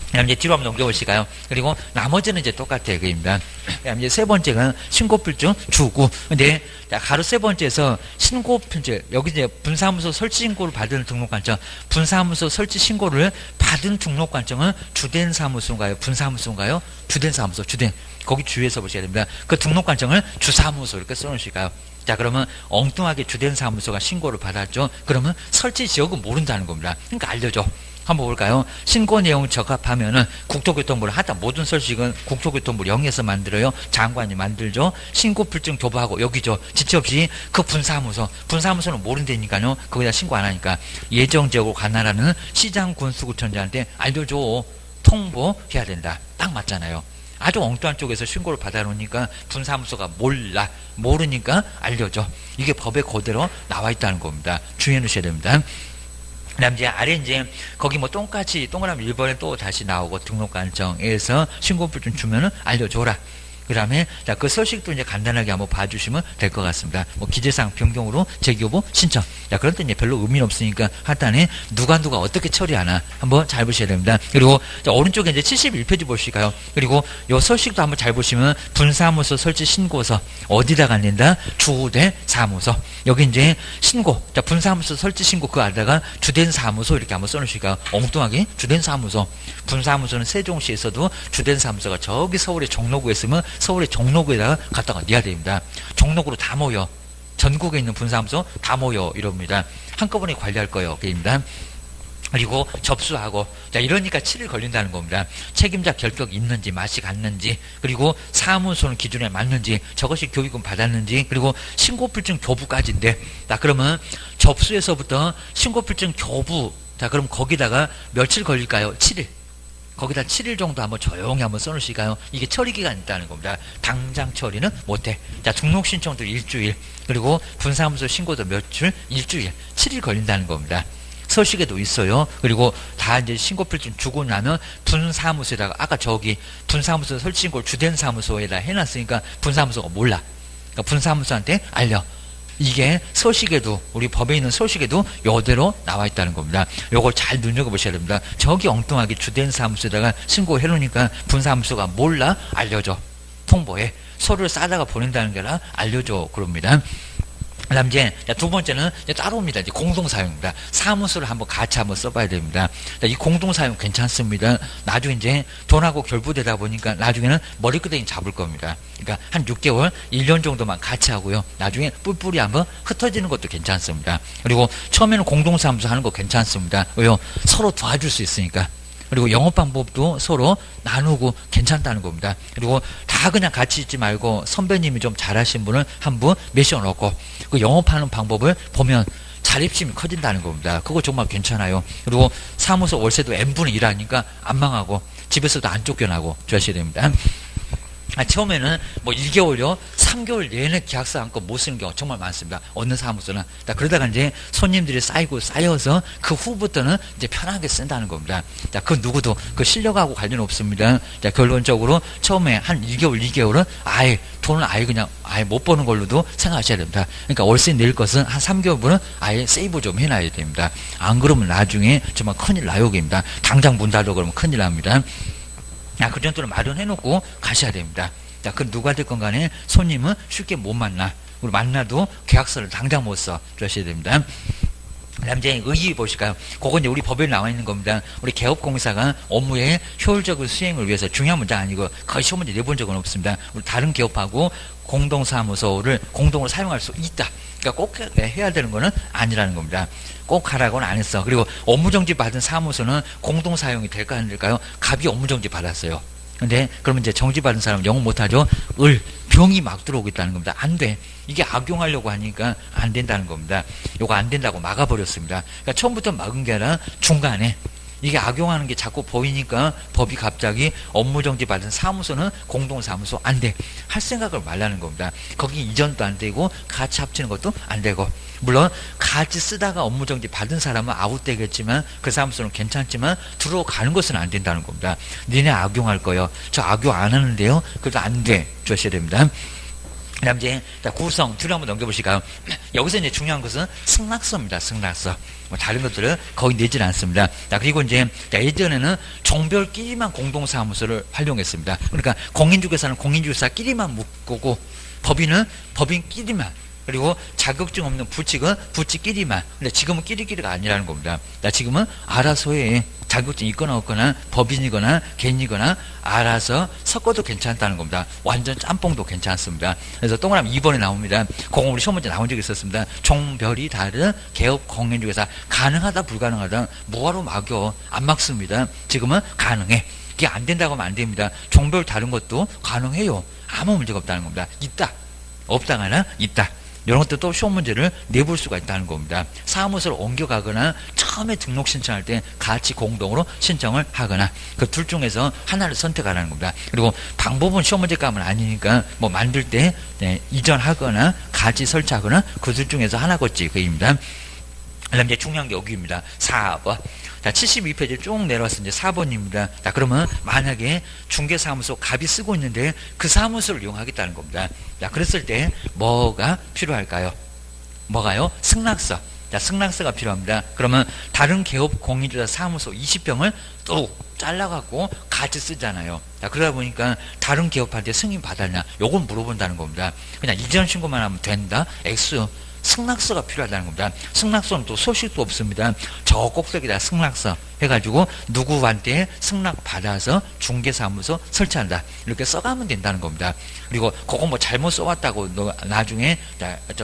그다음 이제 뒤로 한번 넘겨보실까요? 그리고 나머지는 이제 똑같아요. 그입니다. 그다음 이제 세 번째가 신고필증 주고. 근데 가로 세 번째에서 신고필증, 여기 이제 분사무소 설치 신고를 받은 등록관청, 분사무소 설치 신고를 받은 등록관청은 주된 사무소인가요? 분사무소인가요? 주된 사무소, 주된. 거기 주의해서 보셔야 됩니다. 그 등록관청을 주사무소 이렇게 써놓으실까요? 자, 그러면 엉뚱하게 주된 사무소가 신고를 받았죠. 그러면 설치 지역은 모른다는 겁니다. 그러니까 알려줘. 한번 볼까요? 신고 내용 적합하면은 국토교통부를 하여튼 모든 설식은 국토교통부 0에서 만들어요. 장관이 만들죠. 신고 필증 교부하고 여기죠. 지체 없이 그 분사무소는 모른다니까요. 거기다 신고 안 하니까 예정지역으로 관할하는 시장 군수구청장한테 알려줘. 통보해야 된다. 딱 맞잖아요. 아주 엉뚱한 쪽에서 신고를 받아놓으니까 분사무소가 모르니까 알려줘. 이게 법에 그대로 나와 있다는 겁니다. 주의해 놓으셔야 됩니다. 그다음 이제 아래 이제 거기 뭐 똥같이 동그라미 1번에 또 다시 나오고 등록관청에서 신고필 좀 주면은 알려줘라. 그 다음에 자, 그 서식도 이제 간단하게 한번 봐주시면 될 것 같습니다. 뭐 기재사항 변경으로 재교부 신청. 자, 그럴 때 이제 별로 의미는 없으니까 하단에 누가 어떻게 처리하나 한번 잘 보셔야 됩니다. 그리고 자, 오른쪽에 이제 71페이지 보실까요? 그리고 요 서식도 한번 잘 보시면 분사무소 설치 신고서 어디다 갖는다? 주된 사무소. 여기 이제 신고. 자, 분사무소 설치 신고 그 안에다가 주된 사무소 이렇게 한번 써놓으실까요? 엉뚱하게 주된 사무소. 분사무소는 세종시에서도 주된 사무소가 저기 서울의 종로구에 있으면 서울의 종로구에다가 갖다가 놔야 됩니다. 종로구로 다 모여. 전국에 있는 분사무소 다 모여 이럽니다. 한꺼번에 관리할 거예요. 입니다. 그리고 접수하고 자 이러니까 7일 걸린다는 겁니다. 책임자 결격이 있는지 맛이 갔는지 그리고 사무소는 기준에 맞는지 저것이 교육은 받았는지 그리고 신고필증 교부까지인데 자 그러면 접수에서부터 신고필증 교부 자 그럼 거기다가 며칠 걸릴까요? 7일. 거기다 7일 정도 한번 조용히 한번 써놓으실까요? 이게 처리 기간이 있다는 겁니다. 당장 처리는 못해. 자, 등록 신청도 일주일, 그리고 분사무소 신고도 며칠? 일주일, 7일 걸린다는 겁니다. 서식에도 있어요. 그리고 다 이제 신고필증 주고 나면 분사무소에다가 아까 저기 분사무소 설치 신고를 주된 사무소에다 해놨으니까 분사무소가 몰라. 그러니까 분사무소한테 알려. 이게 서식에도 우리 법에 있는 서식에도 요대로 나와 있다는 겁니다. 요걸 잘 눈여겨보셔야 됩니다. 저기 엉뚱하게 주된 사무소에다가 신고해 놓으니까 분사무소가 몰라 알려줘. 통보해. 서류를 싸다가 보낸다는 게 아니라 알려줘. 그럽니다. 그 다음 이제 두 번째는 이제 따로입니다. 이제 공동사용입니다. 사무소를 한번 같이 한번 써봐야 됩니다. 이 공동사용 괜찮습니다. 나중에 이제 돈하고 결부되다 보니까 나중에는 머리끄댕이 잡을 겁니다. 그러니까 한 6개월, 1년 정도만 같이 하고요. 나중에 뿔뿔이 한번 흩어지는 것도 괜찮습니다. 그리고 처음에는 공동사무소 하는 거 괜찮습니다. 왜요? 서로 도와줄 수 있으니까. 그리고 영업 방법도 서로 나누고 괜찮다는 겁니다. 그리고 다 그냥 같이 있지 말고 선배님이 좀 잘하신 분을 한 분 메셔놓고 그 영업하는 방법을 보면 자립심이 커진다는 겁니다. 그거 정말 괜찮아요. 그리고 사무소 월세도 n분의 1 하니까 안 망하고 집에서도 안 쫓겨나고 조하셔야 됩니다. 처음에는 뭐 1개월요, 3개월 내내 계약서 한건 못 쓰는 경우가 정말 많습니다. 어느 사무소는. 그러다가 이제 손님들이 쌓여서 그 후부터는 이제 편하게 쓴다는 겁니다. 자, 그 누구도 그 실력하고 관련 없습니다. 자, 결론적으로 처음에 한 1개월, 2개월은 아예 돈을 그냥 못 버는 걸로도 생각하셔야 됩니다. 그러니까 월세 낼 것은 한 3개월분은 아예 세이브 좀 해놔야 됩니다. 안 그러면 나중에 정말 큰일 나요. 입니다. 당장 문 닫으러 그러면 큰일 납니다. 그 정도는 마련해놓고 가셔야 됩니다. 자, 그 누가 됐건 간에 손님은 쉽게 못 만나. 그리고 만나도 계약서를 당장 못 써. 그러셔야 됩니다. 그 다음 이제 의의 보실까요? 그건 이제 우리 법에 나와 있는 겁니다. 우리 개업공사가 업무의 효율적인 수행을 위해서 중요한 문제 아니고 거의 시험 문제 내본 적은 없습니다. 우리 다른 개업하고 공동사무소를 공동으로 사용할 수 있다. 그러니까 꼭 해야 되는 거는 아니라는 겁니다. 꼭 하라고는 안 했어. 그리고 업무정지 받은 사무소는 공동사용이 될까 안 될까요? 갑이 업무정지 받았어요. 근데 그러면 이제 정지받은 사람은 영업 못하죠. 병이 막 들어오고 있다는 겁니다. 안 돼. 이게 악용하려고 하니까 안 된다는 겁니다. 요거 안 된다고 막아버렸습니다. 그러니까 처음부터 막은 게 아니라 중간에 이게 악용하는 게 자꾸 보이니까 법이 갑자기 업무정지 받은 사무소는 공동사무소 안 돼. 할 생각을 말라는 겁니다. 거기 이전도 안 되고 같이 합치는 것도 안 되고 물론 같이 쓰다가 업무정지 받은 사람은 아웃되겠지만 그 사무소는 괜찮지만 들어가는 것은 안 된다는 겁니다. 니네 악용할 거요. 저 악용 안 하는데요. 그래도 안 돼. 주셔야 됩니다. 그 다음 이제 구성 뒤로 한번 넘겨보실까요? 여기서 이제 중요한 것은 승낙서입니다. 승낙서. 뭐 다른 것들은 거의 내질 않습니다. 자, 그리고 이제 예전에는 종별끼리만 공동사무소를 활용했습니다. 그러니까 공인중개사는 공인중개사끼리만 묶고 법인은 법인끼리만 그리고 자격증 없는 부칙은 부칙끼리만. 근데 지금은 끼리끼리가 아니라는 겁니다. 지금은 알아서 해. 자격증 있거나 없거나 법인이거나 개인이거나 알아서 섞어도 괜찮다는 겁니다. 완전 짬뽕도 괜찮습니다. 그래서 동그라미 2번에 나옵니다. 그거 우리 시험 문제 나온 적이 있었습니다. 종별이 다른 개업 공인 중에서 가능하다 불가능하다 뭐하러 막여. 안 막습니다. 지금은 가능해. 이게 안 된다고 하면 안 됩니다. 종별 다른 것도 가능해요. 아무 문제가 없다는 겁니다. 있다. 없다가나 있다. 이런 것도 시험 문제를 내볼 수가 있다는 겁니다. 사무소를 옮겨가거나 처음에 등록 신청할 때 같이 공동으로 신청을 하거나 그 둘 중에서 하나를 선택하라는 겁니다. 그리고 방법은 시험 문제 값은 아니니까 뭐 만들 때 이전하거나 같이 설치하거나 그 둘 중에서 하나겠지 그 얘기입니다. 그다음 이제 중요한 게 여기입니다. 4번. 자, 72페이지 쭉 내려와서 이제 4번입니다. 자, 그러면 만약에 중개사무소 갑이 쓰고 있는데 그 사무소를 이용하겠다는 겁니다. 자, 그랬을 때 뭐가 필요할까요? 뭐가요? 승낙서. 자, 승낙서가 필요합니다. 그러면 다른 개업 공인주사 사무소 20평을 뚝 잘라갖고 같이 쓰잖아요. 자, 그러다 보니까 다른 개업한테 승인 받았냐? 요건 물어본다는 겁니다. 그냥 이전 신고만 하면 된다? X. 승낙서가 필요하다는 겁니다. 승낙서는 또 소식도 없습니다. 저 꼭대기다 승낙서 해가지고 누구한테 승낙 받아서 중개사무소 설치한다 이렇게 써가면 된다는 겁니다. 그리고 그거 뭐 잘못 써왔다고 나중에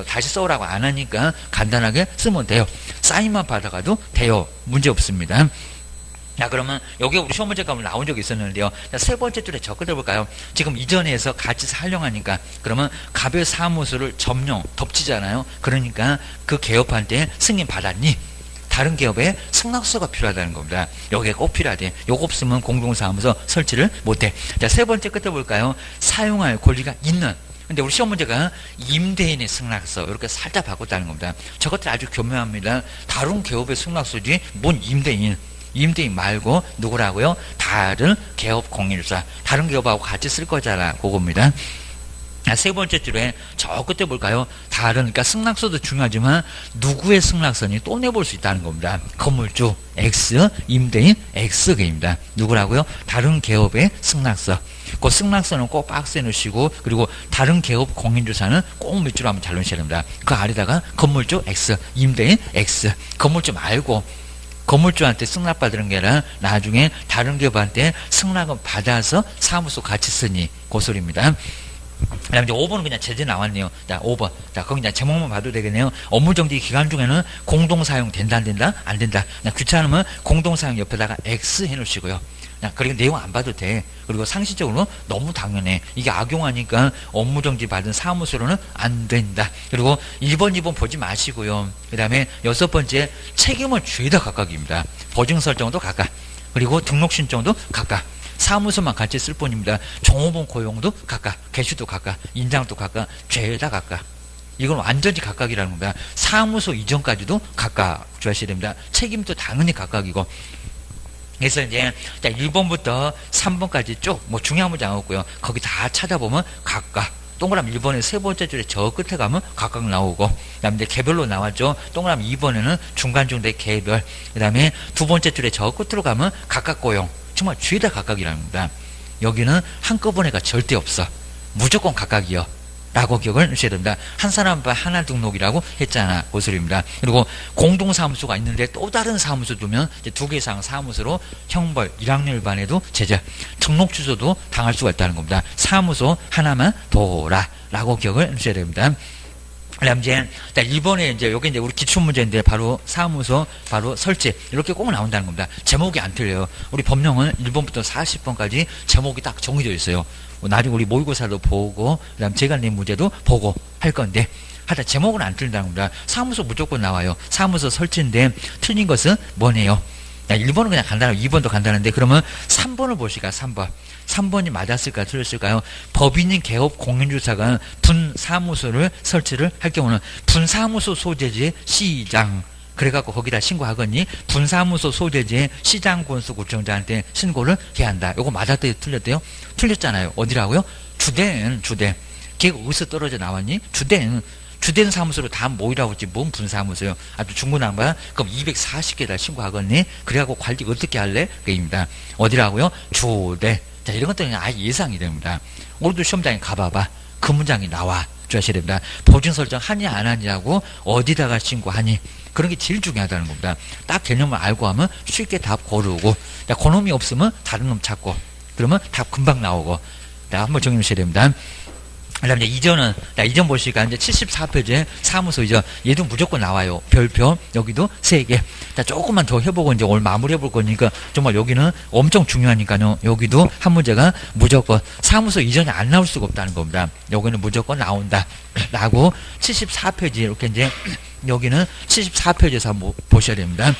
다시 써오라고 안 하니까 간단하게 쓰면 돼요. 사인만 받아가도 돼요. 문제 없습니다. 자, 그러면 여기 우리 시험 문제 값을 나온 적이 있었는데요. 자, 세 번째 줄에 접근해 볼까요? 지금 이전에서 같이 활용하니까 그러면 갑의 사무소를 덮치잖아요. 그러니까 그 개업한테 승인 받았니? 다른 개업에 승낙서가 필요하다는 겁니다. 여기에 꼭 필요하대. 요거 없으면 공동사무소 설치를 못해. 자, 세 번째 끝에 볼까요? 사용할 권리가 있는. 근데 우리 시험 문제가 임대인의 승낙서 이렇게 살짝 바꿨다는 겁니다. 저것들 아주 교묘합니다. 다른 개업의 승낙서지 뭔 임대인. 임대인 말고 누구라고요? 다른 개업 공인주사. 다른 개업하고 같이 쓸 거잖아. 그겁니다. 세 번째 줄에 저 끝에 볼까요? 다른, 그러니까 승낙서도 중요하지만 누구의 승낙서니 또 내볼 수 있다는 겁니다. 건물주 X, 임대인 X입니다. 누구라고요? 다른 개업의 승낙서. 그 승낙서는 꼭 박스에 넣으시고 그리고 다른 개업 공인주사는 꼭 밑줄로 한번 잘 넣으셔야 됩니다. 그 아래다가 건물주 X, 임대인 X. 건물주 말고 건물주한테 승낙받는 게 아니라 나중에 다른 기업한테 승낙을 받아서 사무소 같이 쓰니 그 소리입니다. 그 다음에 이제 5번은 그냥 제재 나왔네요. 자, 5번. 자, 거기 이제 제목만 봐도 되겠네요. 업무정지 기간 중에는 공동사용 된다, 안 된다? 안 된다. 그냥 귀찮으면 공동사용 옆에다가 X 해놓으시고요. 그리고 내용 안 봐도 돼. 그리고 상식적으로 너무 당연해. 이게 악용하니까 업무정지 받은 사무소로는 안 된다. 그리고 1번, 2번 보지 마시고요. 그 다음에 6번째 책임은 죄다 각각입니다. 보증 설정도 각각. 그리고 등록 신청도 각각. 사무소만 같이 쓸 뿐입니다. 종업원 고용도 각각. 개시도 각각. 인장도 각각. 죄다 각각. 이건 완전히 각각이라는 겁니다. 사무소 이전까지도 각각 주셔야 됩니다. 책임도 당연히 각각이고. 그래서 이제 1번부터 3번까지 쭉 뭐 중요한 문제 안 없고요. 거기 다 찾아보면 각각 동그라미 1번에 세 번째 줄에 저 끝에 가면 각각 나오고 그다음에 이제 개별로 나왔죠. 동그라미 2번에는 중간 중대 개별. 그다음에 두 번째 줄에 저 끝으로 가면 각각 고용. 정말 죄다 각각이라는 겁니다. 여기는 한꺼번에가 절대 없어. 무조건 각각이요. 라고 기억을 하셔야 됩니다. 한 사람 하나 등록이라고 했잖아. 그 소리입니다. 그리고 공동사무소가 있는데 또 다른 사무소 두면 이제 2개 이상 사무소로 형벌 1학년 반에도 제재, 등록 취소도 당할 수가 있다는 겁니다. 사무소 하나만 둬라. 라고 기억을 하셔야 됩니다. 그다음 이제 1번에 이제 여기 이제 우리 기출 문제인데 바로 사무소 바로 설치 이렇게 꼭 나온다는 겁니다. 제목이 안 틀려요. 우리 법령은 1번부터 40번까지 제목이 딱 정해져 있어요. 나중에 우리 모의고사도 보고 그다음 제가 낸 문제도 보고 할 건데 하여튼 제목은 안 틀린다는 겁니다. 사무소 무조건 나와요. 사무소 설치인데 틀린 것은 뭐네요. 1번은 그냥 간단하고 2번도 간단한데 그러면 3번을 보실까요? 3번. 3번이 맞았을까요? 틀렸을까요? 법인인 개업 공인주사가 분사무소를 설치를 할 경우는 분사무소 소재지의 시장 그래갖고 거기다 신고하거니 분사무소 소재지의 시장군수구청장한테 신고를 해야 한다. 이거 맞았대요? 틀렸대요? 틀렸잖아요. 어디라고요? 주된. 걔가 어디서 떨어져 나왔니? 주된 사무소로 다 모이라고 했지 뭔 분사무소요. 아주 중구난방. 그럼 240개다 신고하거니 그래갖고 관리 어떻게 할래? 그입니다. 어디라고요? 주대. 자, 이런 것들은 아예 예상이 됩니다. 오늘도 시험장에 가봐봐. 그 문장이 나와. 주하셔야 됩니다. 보증 설정 하니 안 하냐고 어디다가 신고하니 그런 게 제일 중요하다는 겁니다. 딱 개념을 알고 하면 쉽게 답 고르고 그놈이 없으면 다른 놈 찾고 그러면 답 금방 나오고 한번 정리해 주셔야 됩니다. 그 다음에 이전은, 이전 보시니까 이제 74페이지에 사무소 이전, 얘도 무조건 나와요. 별표, 여기도 3개. 조금만 더 해보고 이제 오늘 마무리 해볼 거니까 정말 여기는 엄청 중요하니까요. 여기도 한 문제가 무조건 사무소 이전이 안 나올 수가 없다는 겁니다. 여기는 무조건 나온다. 라고 74페이지 이렇게 이제 여기는 74페이지에서 한번 보셔야 됩니다.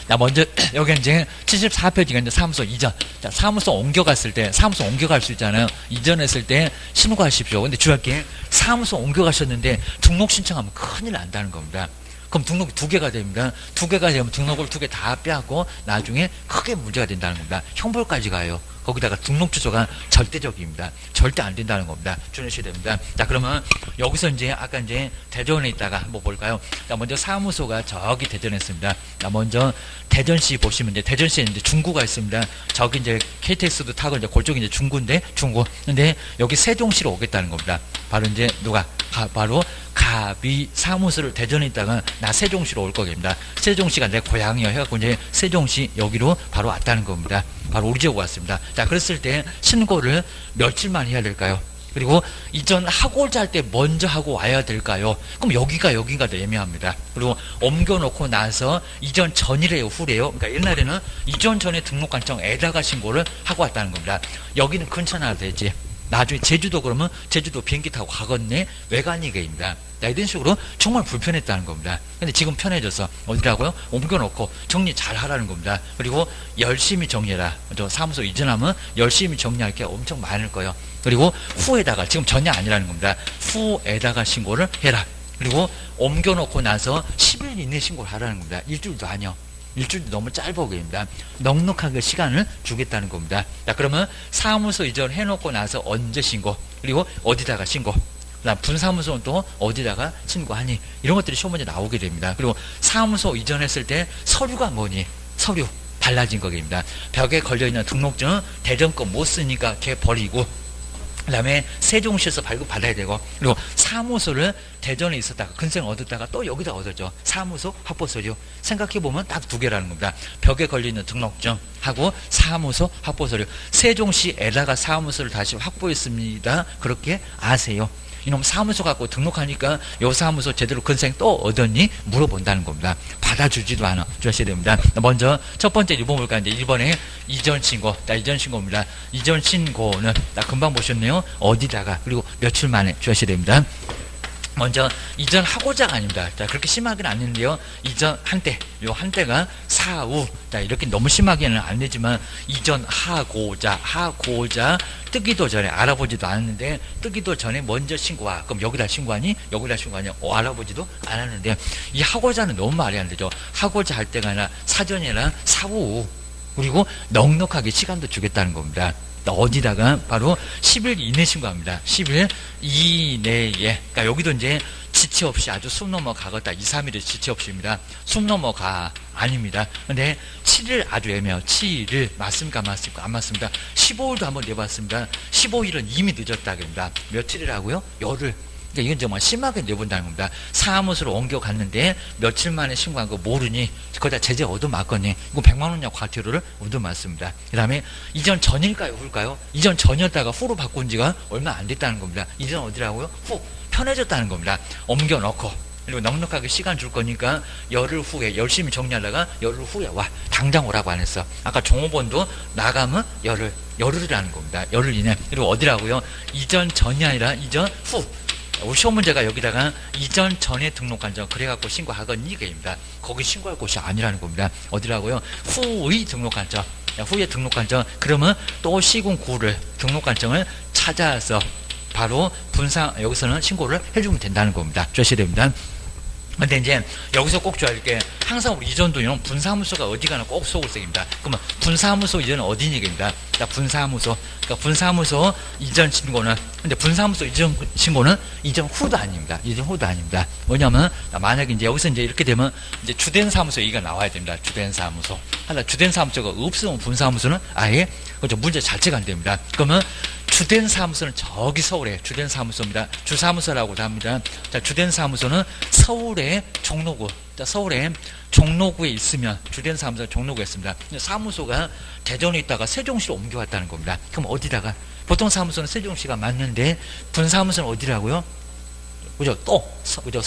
자, 먼저, 여기 이제 74페이지가 이제 사무소 이전. 자, 사무소 옮겨갔을 때, 사무소 옮겨갈 수 있잖아요. 이전했을 때 신고하십시오. 근데 주의할 게 사무소 옮겨가셨는데 등록 신청하면 큰일 난다는 겁니다. 그럼 등록이 2개가 됩니다. 2개가 되면 등록을 2개 다 빼앗고 나중에 크게 문제가 된다는 겁니다. 형벌까지 가요. 거기다가 등록 주소가 절대적입니다. 절대 안 된다는 겁니다. 주의하셔야 됩니다. 자, 그러면 여기서 이제 아까 이제 대전에 있다가 한번 볼까요? 자, 먼저 사무소가 저기 대전에 있습니다. 자, 먼저 대전시 보시면 이제 대전시에 이제 중구가 있습니다. 저기 이제 KTX도 타고 이제 그쪽이 이제 중구인데 중구. 근데 여기 세종시로 오겠다는 겁니다. 바로 이제 누가 바로 갑이 사무소를 대전에 있다가 나 세종시로 올 거입니다. 세종시가 내 고향이요 해갖고 이제 세종시 여기로 바로 왔다는 겁니다. 바로 우리 지역 왔습니다. 자, 그랬을 때 신고를 며칠만 해야 될까요? 그리고 이전하고자 할 때 먼저 하고 와야 될까요? 그럼 여기가 더 애매합니다. 그리고 옮겨놓고 나서 이전 전이래요, 후래요? 그러니까 옛날에는 이전 전에 등록관청에다가 신고를 하고 왔다는 겁니다. 여기는 근처나 되지. 나중에 제주도 그러면 제주도 비행기 타고 가겠네? 외관이게입니다. 이런 식으로 정말 불편했다는 겁니다. 근데 지금 편해져서 어디라고요? 옮겨놓고 정리 잘 하라는 겁니다. 그리고 열심히 정리해라. 저 사무소 이전하면 열심히 정리할 게 엄청 많을 거예요. 그리고 후에다가 지금 전이 아니라는 겁니다. 후에다가 신고를 해라. 그리고 옮겨놓고 나서 10일 이내 신고를 하라는 겁니다. 일주일도 아니요. 일주일도 너무 짧아 보입니다. 넉넉하게 시간을 주겠다는 겁니다. 자, 그러면 사무소 이전 해놓고 나서 언제 신고, 그리고 어디다가 신고, 그다음 분사무소는 또 어디다가 신고하니, 이런 것들이 시험 문제 나오게 됩니다. 그리고 사무소 이전했을 때 서류가 뭐니, 서류 달라진 거입니다. 벽에 걸려있는 등록증 대전 거 못 쓰니까 걔 버리고, 그 다음에 세종시에서 발급 받아야 되고, 그리고 사무소를 대전에 있었다가 근생 얻었다가 또 여기다 얻었죠. 사무소 확보서류 생각해보면 딱 2개라는 겁니다. 벽에 걸리는 등록증하고 사무소 확보서류. 세종시에다가 사무소를 다시 확보했습니다. 그렇게 아세요. 이놈 사무소 갖고 등록하니까 요 사무소 제대로 근생 또 얻었니? 물어본다는 겁니다. 받아주지도 않아. 주셔야 됩니다. 먼저 첫 번째 1번 볼까요? 이제 1번에 이전 신고. 자, 이전 신고입니다. 이전 신고는 나 금방 보셨네요. 어디다가 그리고 며칠 만에 주셔야 됩니다. 먼저 이전하고자가 아닙니다. 자, 그렇게 심하게는 아닌데요. 이전 한때, 요 한때가 사후. 자, 이렇게 너무 심하게는 안 되지만 이전하고자 뜨기도 전에 알아보지도 않았는데 뜨기도 전에 먼저 신고와. 그럼 여기다 신고하니? 여기다 신고하니? 알아보지도 않았는데 이 하고자는 너무 말이 안 되죠. 하고자 할 때가 아니라 사전이나 사후. 그리고 넉넉하게 시간도 주겠다는 겁니다. 어디다가 바로 10일 이내 신고합니다. 10일 이내에. 그러니까 여기도 이제 지체 없이 아주 숨 넘어가겠다. 2, 3일은 지체 없이입니다. 숨 넘어가 아닙니다. 근데 7일 아주 애매해요. 7일 맞습니까? 맞습니까? 안 맞습니다. 15일도 한번 내봤습니다. 15일은 이미 늦었다 그럽니다. 며칠이라고요? 열흘. 그러니까 이건 정말 심하게 내본다는 겁니다. 사무소로 옮겨갔는데 며칠 만에 신고한 거 모르니 거기다 제재 얻어맞거니 이거 100만 원이냐 과태료를 얻어맞습니다. 그 다음에 이전 전일까요? 후일까요? 이전 전이었다가 후로 바꾼 지가 얼마 안 됐다는 겁니다. 이전 어디라고요? 후. 편해졌다는 겁니다. 옮겨놓고 그리고 넉넉하게 시간 줄 거니까 열흘 후에 열심히 정리하다가 열흘 후에 와. 당장 오라고 안 했어. 아까 종업원도 나가면 열흘이라는 겁니다. 열흘 이내. 그리고 어디라고요? 이전 전이 아니라 이전 후. 시험 문제가 여기다가 이전 전에 등록한 점 그래갖고 신고하거니 이게입니다. 거기 신고할 곳이 아니라는 겁니다. 어디라고요? 후의 등록한 점. 후에 등록한 점. 그러면 또 시군 구를 등록한 점을 찾아서 바로 분사 여기서는 신고를 해주면 된다는 겁니다. 주셔야 됩니다. 근데 이제 여기서 꼭 줘야 할 게 항상 우리 이전도요 분사무소가 어디 가나 꼭 속을색입니다. 그러면 분사무소 이전은 어디 얘기입니다. 자, 분사무소. 그러니까 분사무소 이전 신고는 근데 분사무소 이전 신고는 이전 후도 아닙니다. 이전 후도 아닙니다. 뭐냐면 만약에 이제 여기서 이제 이렇게 되면 이제 주된 사무소 얘기가 나와야 됩니다. 주된 사무소. 하나 주된 사무소가 없으면 분사무소는 아예 그죠 문제 자체가 안 됩니다. 그러면 주된 사무소는 저기 서울에 주된 사무소입니다. 주사무소라고도 합니다. 자, 주된 사무소는 서울의 종로구. 자, 서울의 종로구에 있으면 주된 사무소가 종로구에 있습니다. 사무소가 대전에 있다가 세종시로 옮겨왔다는 겁니다. 그럼 어디다가? 보통 사무소는 세종시가 맞는데 분사무소는 어디라고요? 그죠? 그죠?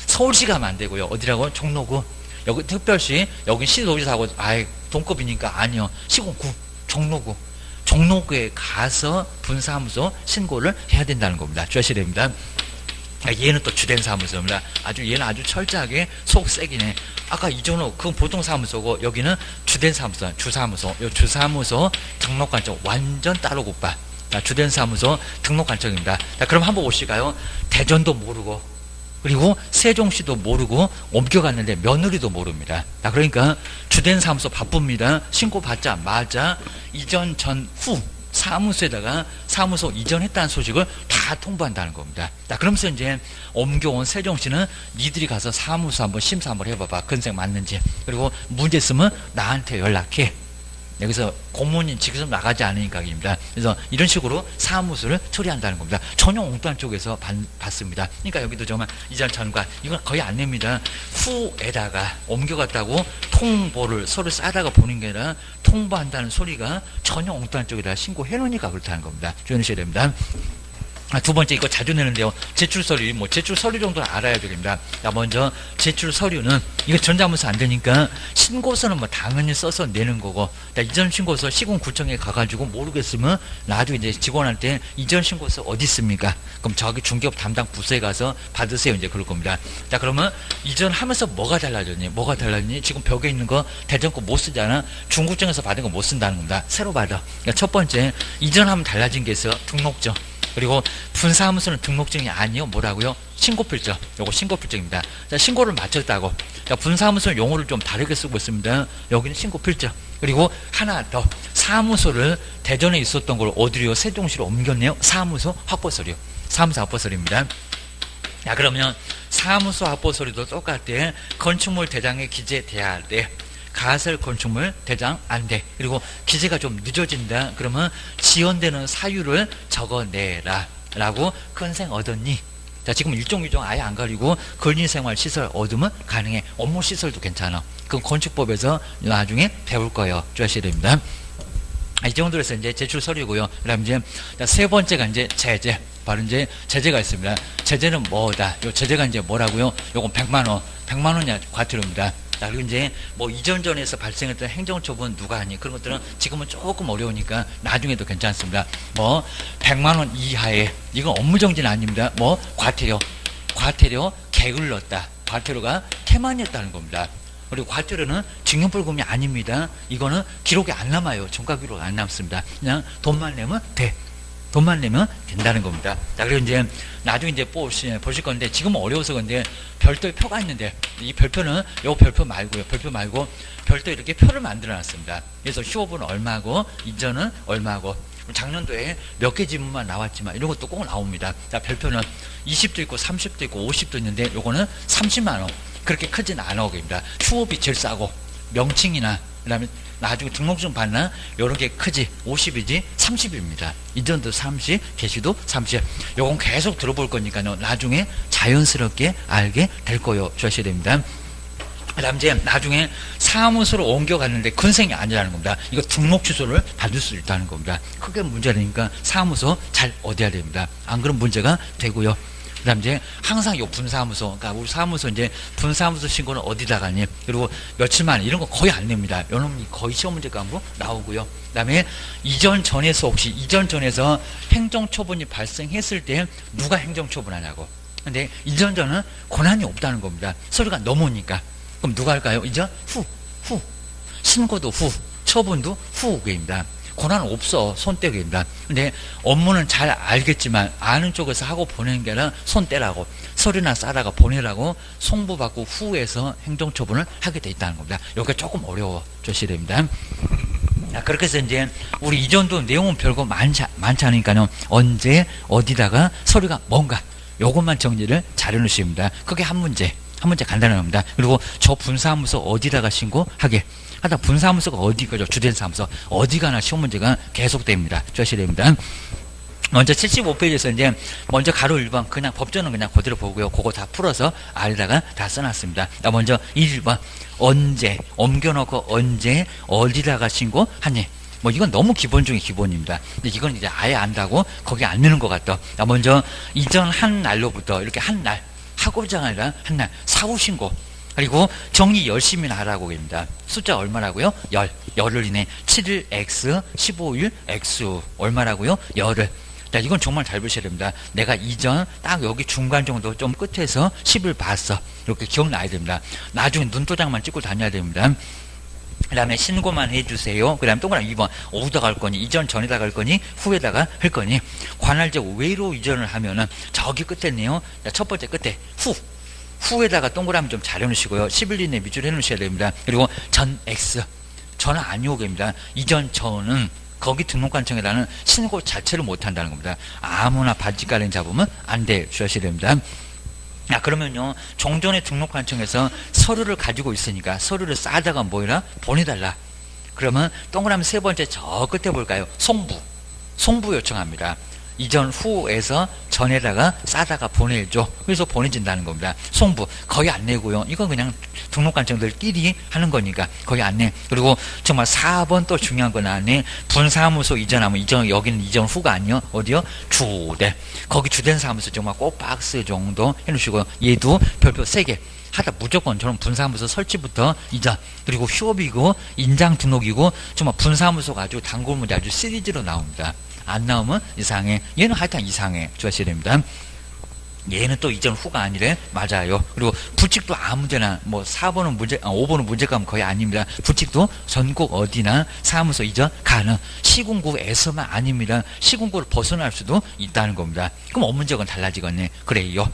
서울시가 하면 안 되고요. 어디라고? 종로구. 여기 특별시, 여기 시도지사하고 아예 동급이니까 아니요. 시군구, 종로구. 종로구에 가서 분사무소 신고를 해야 된다는 겁니다. 주의하셔야 됩니다. 얘는 또 주된 사무소입니다. 얘는 아주 철저하게 속 세기네. 아까 이전은 그건 보통 사무소고 여기는 주된 사무소, 주사무소. 요 주사무소 등록관청 완전 따로 곱바. 주된 사무소 등록관청입니다. 자, 그럼 한번 보실까요? 대전도 모르고 그리고 세종시도 모르고 옮겨갔는데 며느리도 모릅니다. 자, 그러니까 주된 사무소 바쁩니다. 신고 받자마자 이전 전 후 사무소에다가 사무소 이전했다는 소식을 다 통보한다는 겁니다. 자, 그러면서 이제 옮겨온 세종시는 니들이 가서 사무소 한번 심사 한번 해봐봐. 근생 맞는지. 그리고 문제 있으면 나한테 연락해. 여기서 공무원인 직접 나가지 않으니까입니다. 그래서 이런 식으로 사무소를 처리한다는 겁니다. 전용 엉뚱한 쪽에서 받습니다. 그러니까 여기도 정말 이전 전관 이건 거의 안 냅니다. 후에다가 옮겨갔다고 통보를 서로 싸다가 보는 게 아니라 통보한다는 소리가 전용 엉뚱한 쪽에다 신고해 놓으니까 그렇다는 겁니다. 주의하셔야 됩니다. 두 번째 이거 자주 내는데요. 제출 서류, 제출 서류 정도는 알아야 됩니다. 자, 먼저 제출 서류는 이거 전자문서 안 되니까 신고서는 당연히 써서 내는 거고, 자, 이전 신고서 시군구청에 가가지고 모르겠으면 나도 이제 직원한테 이전 신고서 어디 있습니까? 그럼 저기 중개업 담당 부서에 가서 받으세요. 이제 그럴 겁니다. 자, 그러면 이전하면서 뭐가 달라졌니? 지금 벽에 있는 거 대전 거 못 쓰잖아. 중구청에서 받은 거 못 쓴다는 겁니다. 새로 받아. 그러니까 첫 번째 이전하면 달라진 게 있어요. 등록증. 그리고 분사무소는 등록증이 아니요. 뭐라고요? 신고필증. 요거 신고필증입니다. 자, 신고를 마쳤다고. 자, 분사무소는 용어를 좀 다르게 쓰고 있습니다. 여기는 신고필증. 그리고 하나 더. 사무소를 대전에 있었던 걸 어디로요? 세종시로 옮겼네요. 사무소 확보서류. 사무소 확보서류입니다. 자, 그러면 사무소 확보서류도 똑같대. 건축물 대장에 기재돼야 돼. 가설 건축물 대장 안 돼. 그리고 기재가 좀 늦어진다. 그러면 지연되는 사유를 적어내라. 라고 근생 얻었니? 자, 지금 일종 규정 아예 안 가리고 근린생활 시설 얻으면 가능해. 업무 시설도 괜찮아. 그건 건축법에서 나중에 배울 거예요. 주의하셔야 됩니다. 이 정도로 해서 이제 제출 서류고요. 그 다음 이제 세 번째가 이제 제재. 바로 이제 제재가 있습니다. 제재는 뭐다? 요 제재가 이제 뭐라고요? 요건 100만원. 100만원이 과태료입니다. 자, 그리고 이제 이전전에서 발생했던 행정처분 누가 하니? 그런 것들은 지금은 조금 어려우니까 나중에도 괜찮습니다. 100만원 이하에, 이건 업무정지는 아닙니다. 과태료 게을렀다. 과태료가 태만이었다는 겁니다. 그리고 과태료는 징역벌금이 아닙니다. 이거는 기록이 안 남아요. 종가 기록 안 남습니다. 그냥 돈만 내면 돼. 돈만 내면 된다는 겁니다. 자, 그리고 이제 나중에 이제 보실 건데 지금은 어려워서 근데 별도의 표가 있는데 이 별표는 요 별표 말고요. 별표 말고 별도 이렇게 표를 만들어 놨습니다. 그래서 휴업은 얼마고 이전은 얼마고 작년도에 몇 개 지문만 나왔지만 이런 것도 꼭 나옵니다. 자, 별표는 20도 있고 30도 있고 50도 있는데 요거는 30만 원. 그렇게 크진 않아 보입니다. 휴업이 제일 싸고 명칭이나 그다음에 나중에 등록증 받나 요런 게 크지 50이지 30입니다. 이전도 30, 게시도 30. 요건 계속 들어볼 거니까요. 나중에 자연스럽게 알게 될 거요. 주의하셔야 됩니다. 그 다음 이제 나중에 사무소로 옮겨갔는데 근생이 아니라는 겁니다. 이거 등록 취소를 받을 수 있다는 겁니다. 크게 문제되니까 사무소 잘 얻어야 됩니다. 안 그러면 문제가 되고요. 그 다음 이제 항상 요 분사무소, 그러니까 우리 사무소 이제 분사무소 신고는 어디다 가니? 그리고 며칠만 이런 거 거의 안 냅니다. 요놈이 거의 시험 문제감으로 나오고요. 그 다음에 이전 전에서 행정처분이 발생했을 때 누가 행정처분하냐고. 근데 이전 전은 권한이 없다는 겁니다. 서류가 넘어오니까. 그럼 누가 할까요? 이전 후. 신고도 후. 처분도 후입니다. 권한은 없어. 손떼기입니다. 근데 업무는 잘 알겠지만 아는 쪽에서 하고 보내는 게 아니라 손 떼라고 서류나 싸다가 보내라고 송부받고 후에서 행정처분을 하게 돼 있다는 겁니다. 여기가 조금 어려워 주셔야 됩니다. 그렇게 해서 이제 우리 이전도 내용은 별거 많지 않으니까요. 언제 어디다가 서류가 뭔가 요것만 정리를 잘 해놓으시면 됩니다. 그게 한 문제 간단한 겁니다. 그리고 저 분사무소 어디다가 신고하게 하다 분사무소가 어디 거죠? 주된 사무소 어디 가나 시험 문제가 계속됩니다. 주의하셔야 됩니다. 먼저 75페이지에서 이제 먼저 가로 1번 그냥 법전은 그냥 그대로 보고요. 그거 다 풀어서 아래다가 다 써놨습니다. 먼저 1번 언제 옮겨놓고 언제 어디다가 신고하니. 뭐 이건 너무 기본 중에 기본입니다. 근데 이건 이제 아예 안다고 거기 안 넣는 것 같다. 먼저 이전 한 날로부터 이렇게 한 날 하고자 아니라 한 날 사후 신고. 그리고 정리 열심히 하라고 합니다. 숫자 얼마라고요? 열을 인해 7일 X 15일 X 얼마라고요? 열을. 자, 이건 정말 잘 보셔야 됩니다. 내가 이전 딱 여기 중간 정도 좀 끝에서 10을 봤어. 이렇게 기억나야 됩니다. 나중에 눈도장만 찍고 다녀야 됩니다. 그 다음에 신고만 해주세요. 그 다음에 동그라미 2번 어디다 갈 거니? 이전 전에다 갈 거니? 후에다가 할 거니? 관할적 외로 이전을 하면은 저기 끝에네요. 자, 첫 번째 끝에 후에다가 동그라미 좀 잘 해놓으시고요. 10일 이내 밑줄 해놓으셔야 됩니다. 그리고 전 X 전은 아니오게입니다. 이전 전은 거기 등록관청에다는 신고 자체를 못한다는 겁니다. 아무나 바지가랭 잡으면 안 돼 주셔야 됩니다. 그러면요 종전의 등록관청에서 서류를 가지고 있으니까 서류를 싸다가 뭐이라 보내달라. 그러면 동그라미 세 번째 저 끝에 볼까요? 송부 요청합니다. 이전 후에서 전에다가 싸다가 보내줘. 그래서 보내진다는 겁니다. 송부 거의 안 내고요. 이건 그냥 등록관청들끼리 하는 거니까 거의 안 내. 그리고 정말 4번 또 중요한 건 안에 분사무소 이전하면 이전 여기는 이전 후가 아니요. 어디요? 주된. 거기 주된 사무소 정말 꼭 박스 정도 해놓으시고요. 얘도 별표 3개. 하다 무조건 저는 분사무소 설치부터 이전 그리고 휴업이고 인장 등록이고 정말 분사무소 가지고 단골 문제 아주 시리즈로 나옵니다. 안 나오면 이상해. 얘는 하여튼 이상해 주셔야 됩니다. 얘는 또 이전 후가 아니래. 맞아요. 그리고 부칙도 아무데나 뭐 4번은 5번은 문제감은 거의 아닙니다. 부칙도 전국 어디나 사무소 이전 가능. 시군구에서만 아닙니다. 시군구를 벗어날 수도 있다는 겁니다. 그럼 업무적은 달라지겠네. 그래요.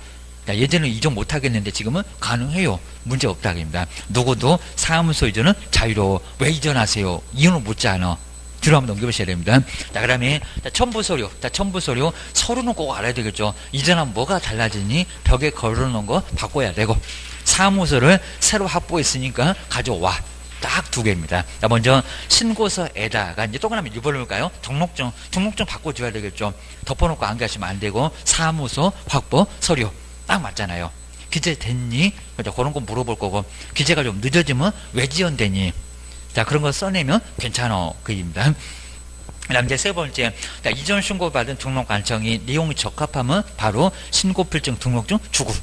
예전에는 이전 못하겠는데 지금은 가능해요. 문제 없다입니다. 누구도 사무소 이전은 자유로워. 왜 이전하세요? 이유는 묻지 않아. 뒤로 한번 넘겨보셔야 됩니다. 자, 그 다음에 첨부서류. 첨부서류. 서류는 꼭 알아야 되겠죠. 이전하면 뭐가 달라지니? 벽에 걸어놓은 거 바꿔야 되고. 사무소를 새로 확보했으니까 가져와. 딱 2개입니다. 자, 먼저 신고서에다가 이제 동그라미 1번을까요? 등록증 바꿔줘야 되겠죠. 덮어놓고 안 가시면 안 되고 사무소 확보 서류 딱 맞잖아요. 기재됐니? 그런 거 물어볼 거고 기재가 좀 늦어지면 왜 지연되니? 자, 그런 거 써내면 괜찮아. 그입니다. 그 다음 이제 세 번째. 자, 이전 신고받은 등록관청이 내용이 적합하면 바로 신고필증 등록증 주고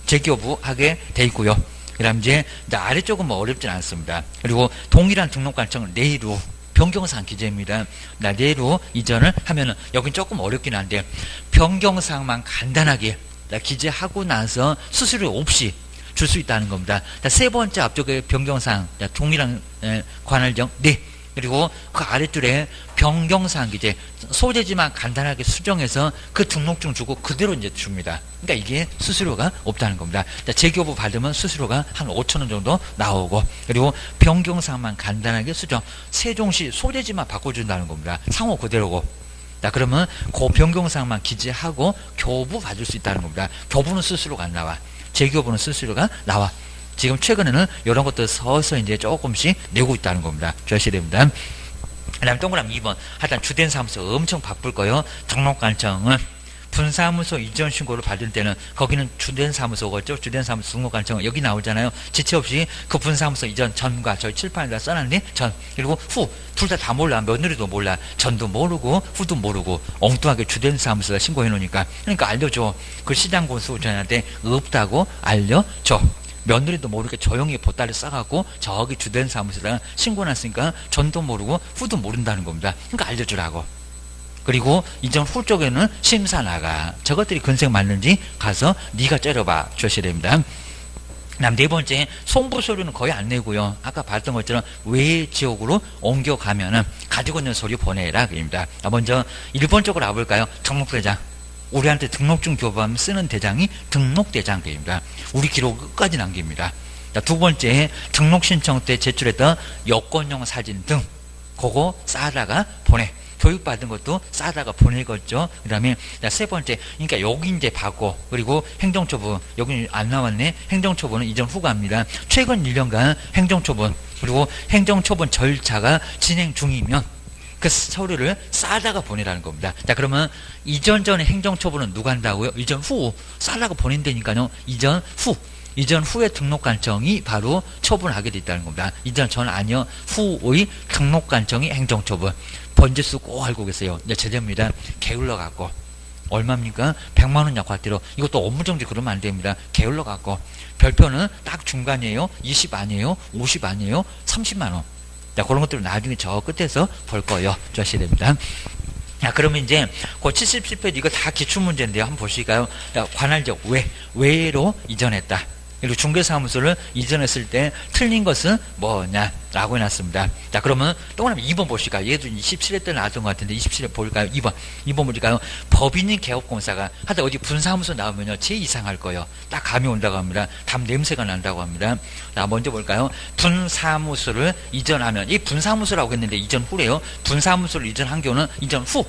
재교부하게 돼 있고요. 그 다음 이제 아래쪽은 뭐 어렵진 않습니다. 그리고 동일한 등록관청을 내로 변경사항 기재입니다. 내로 이전을 하면은 여긴 조금 어렵긴 한데 변경사항만 간단하게 기재하고 나서 수수료 없이 줄 수 있다는 겁니다. 세 번째 앞쪽에 변경사항 동일한 관할정 그리고 그 아랫줄에 변경사항 기재 소재지만 간단하게 수정해서 그 등록증 주고 그대로 이제 줍니다. 그러니까 이게 수수료가 없다는 겁니다. 재교부 받으면 수수료가 한 5,000원 정도 나오고 그리고 변경사항만 간단하게 수정 세종시 소재지만 바꿔준다는 겁니다. 상호 그대로고. 자, 그러면 그 변경사항만 기재하고 교부 받을 수 있다는 겁니다. 교부는 수수료가 안 나와. 재교부는 수수료가 나와. 지금 최근에는 이런 것들 서서 이제 조금씩 내고 있다는 겁니다. 주셔야 됩니다. 그 다음 동그라미 2번. 하여튼 주된 사무소 엄청 바쁠 거예요. 등록관청은 분사무소 이전 신고를 받을 때는 거기는 주된 사무소겠죠. 주된 사무소 등록관청은 여기 나오잖아요. 지체 없이 그 분사무소 이전 전과 저희 칠판에다 써놨네. 전 그리고 후 둘 다 몰라. 며느리도 몰라. 전도 모르고 후도 모르고 엉뚱하게 주된 사무소에다 신고해 놓으니까 그러니까 알려줘. 그 시장군수전한테 없다고 알려줘. 며느리도 모르게 조용히 보따리 싸갖고 저기 주된 사무소에다 신고났으니까 전도 모르고 후도 모른다는 겁니다. 그러니까 알려주라고. 그리고 이전 후 쪽에는 심사 나가. 저것들이 근생 맞는지 가서 네가 째려봐 주셔야 됩니다. 다음 네 번째, 송부 서류는 거의 안 내고요. 아까 봤던 것처럼 외 지역으로 옮겨가면은 가지고 있는 서류 보내라 그입니다. 먼저 1번 쪽으로 와볼까요? 등록대장. 우리한테 등록증 교부하면 쓰는 대장이 등록대장입니다. 우리 기록 끝까지 남깁니다. 두 번째, 등록 신청 때 제출했던 여권용 사진 등 그거 싸다가 보내. 교육받은 것도 싸다가 보내겠죠. 그 다음에 세 번째, 그러니까 여기 이제 받고 그리고 행정처분 여기 안 나왔네. 행정처분은 이전 후가입니다. 최근 1년간 행정처분 그리고 행정처분 절차가 진행 중이면 그 서류를 싸다가 보내라는 겁니다. 자, 그러면 이전 전에 행정처분은 누가 한다고요? 이전 후 싸다가 보낸다니까요. 이전 후의 등록관청이 바로 처분하게 돼 있다는 겁니다. 이전 전 아니요. 후의 등록관청이 행정처분. 번지수 꼭 알고 계세요. 이제 제대입니다. 게을러 갖고 얼마입니까? 100만 원 약화대로. 이것도 업무정지 그러면 안 됩니다. 게을러 갖고 별표는 딱 중간이에요. 20 아니에요. 50 아니에요. 30만 원. 자, 그런 것들을 나중에 저 끝에서 볼 거예요. 주셔야 됩니다. 자, 그러면 이제 그 77페이지 이거 다 기출문제인데요. 한번 보실까요? 자, 관할적 외로 이전했다. 그리고 중개사무소를 이전했을 때 틀린 것은 뭐냐라고 해놨습니다. 자, 그러면 동그라미 2번 보실까요? 얘도 27회 때 나왔던 것 같은데 27회 볼까요? 2번 보실까요? 법인인 개업공사가 하다 어디 분사무소 나오면요 제일 이상할 거예요. 딱 감이 온다고 합니다. 담 냄새가 난다고 합니다. 자, 먼저 볼까요? 분사무소를 이전하면 이 분사무소라고 했는데 이전 후래요. 분사무소를 이전한 경우는 이전 후.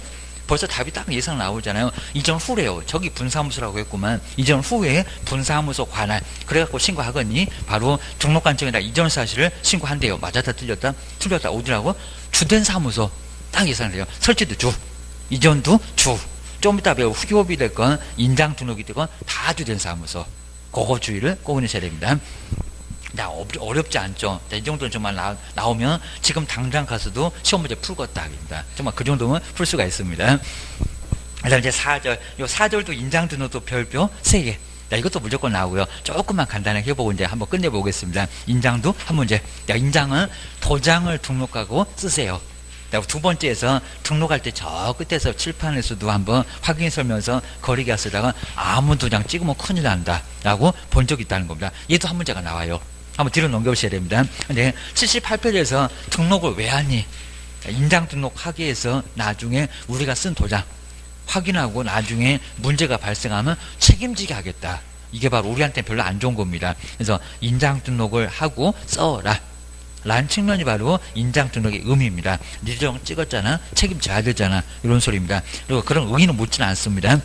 벌써 답이 딱 예상 나오잖아요. 이전 후래요. 저기 분사무소라고 했구만. 이전 후에 분사무소 관할. 그래갖고 신고하거니 바로 등록관청에다 이전 사실을 신고한대요. 맞았다 틀렸다? 틀렸다. 어디라고? 주된 사무소. 딱 예상돼요. 설치도 주. 이전도 주. 좀 이따 배우 휴업이 됐건 인장 등록이 되건 다 주된 사무소. 그거 주의를 꼭 넣으셔야 됩니다. 자, 어렵지 않죠. 자, 이 정도는 정말 나오면 지금 당장 가서도 시험 문제 풀겠다. 정말 그 정도면 풀 수가 있습니다. 그다음 이제 4절. 요 4절도 인장 등록도 별표 3개. 자, 이것도 무조건 나오고요. 조금만 간단하게 해보고 이제 한번 끝내보겠습니다. 인장도 한 문제. 자, 인장은 도장을 등록하고 쓰세요. 두 번째에서 등록할 때 저 끝에서 칠판에서도 한번 확인해 설면서 거리가 쓰다가 아무 도장 찍으면 큰일 난다 라고 본 적이 있다는 겁니다. 얘도 한 문제가 나와요. 한번 뒤로 넘겨보셔야 됩니다. 근데 78페이지에서 등록을 왜 하니? 인장 등록하기 위해서 나중에 우리가 쓴 도장 확인하고 나중에 문제가 발생하면 책임지게 하겠다. 이게 바로 우리한테 별로 안 좋은 겁니다. 그래서 인장 등록을 하고 써라. 라는 측면이 바로 인장 등록의 의미입니다. 네 도장 찍었잖아. 책임져야 되잖아. 이런 소리입니다. 그리고 그런 의의는 묻지는 않습니다.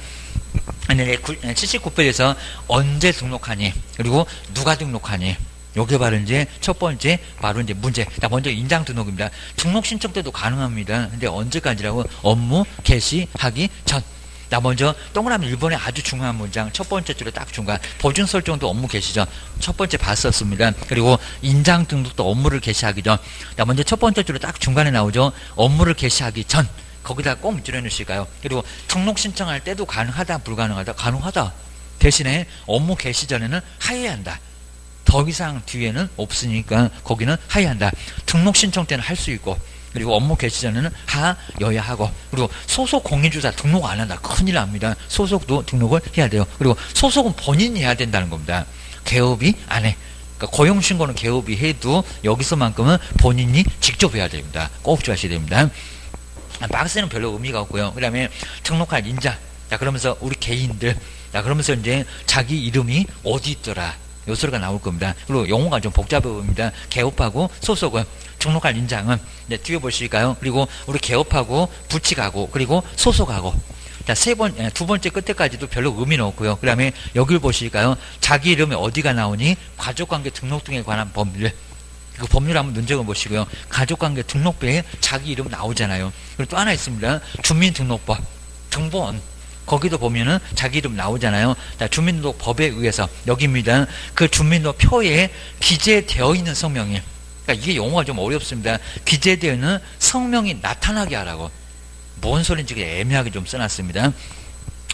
79페이지에서 언제 등록하니? 그리고 누가 등록하니? 요게 바로 이제 첫 번째 바로 이제 문제. 자, 먼저 인장 등록입니다. 등록 신청 때도 가능합니다. 근데 언제까지라고? 업무 개시하기 전. 자, 먼저 동그라미 1번에 아주 중요한 문장 첫 번째 줄에 딱 중간 보증 설정도 업무 개시 전 첫 번째 봤었습니다. 그리고 인장 등록도 업무를 개시하기 전. 자, 먼저 첫 번째 줄에 딱 중간에 나오죠. 업무를 개시하기 전. 거기다 꼭 줄여 놓으실까요? 그리고 등록 신청할 때도 가능하다 불가능하다? 가능하다. 대신에 업무 개시 전에는 하여야 한다. 더 이상 뒤에는 없으니까 거기는 하여야 한다. 등록 신청 때는 할 수 있고 그리고 업무 개시 전에는 하여야 하고 그리고 소속 공인주사 등록 안 한다. 큰일 납니다. 소속도 등록을 해야 돼요. 그리고 소속은 본인이 해야 된다는 겁니다. 개업이 안 해. 그러니까 고용신고는 개업이 해도 여기서만큼은 본인이 직접 해야 됩니다. 꼭 주의하셔야 됩니다. 박스는 별로 의미가 없고요. 그 다음에 등록할 인자. 자, 그러면서 우리 개인들. 자, 그러면서 이제 자기 이름이 어디 있더라. 요 소리가 나올 겁니다. 그리고 용어가 좀 복잡해 보입니다. 개업하고 소속은 등록할 인장은 뒤에 보실까요? 그리고 우리 개업하고 부칙하고 그리고 소속하고 자, 두 번째 끝에까지도 별로 의미는 없고요. 그 다음에 여기를 보실까요? 자기 이름이 어디가 나오니? 가족관계 등록 등에 관한 법률. 그 법률 한번 눈여겨 보시고요. 가족관계 등록부에 자기 이름 나오잖아요. 그리고 또 하나 있습니다. 주민등록법 등본 거기도 보면은 자기 이름 나오잖아요. 자, 주민등록법에 의해서 여기입니다. 그 주민등록표에 기재되어 있는 성명이 그러니까 이게 용어가 좀 어렵습니다. 기재되어 있는 성명이 나타나게 하라고. 뭔 소린지 애매하게 좀 써놨습니다.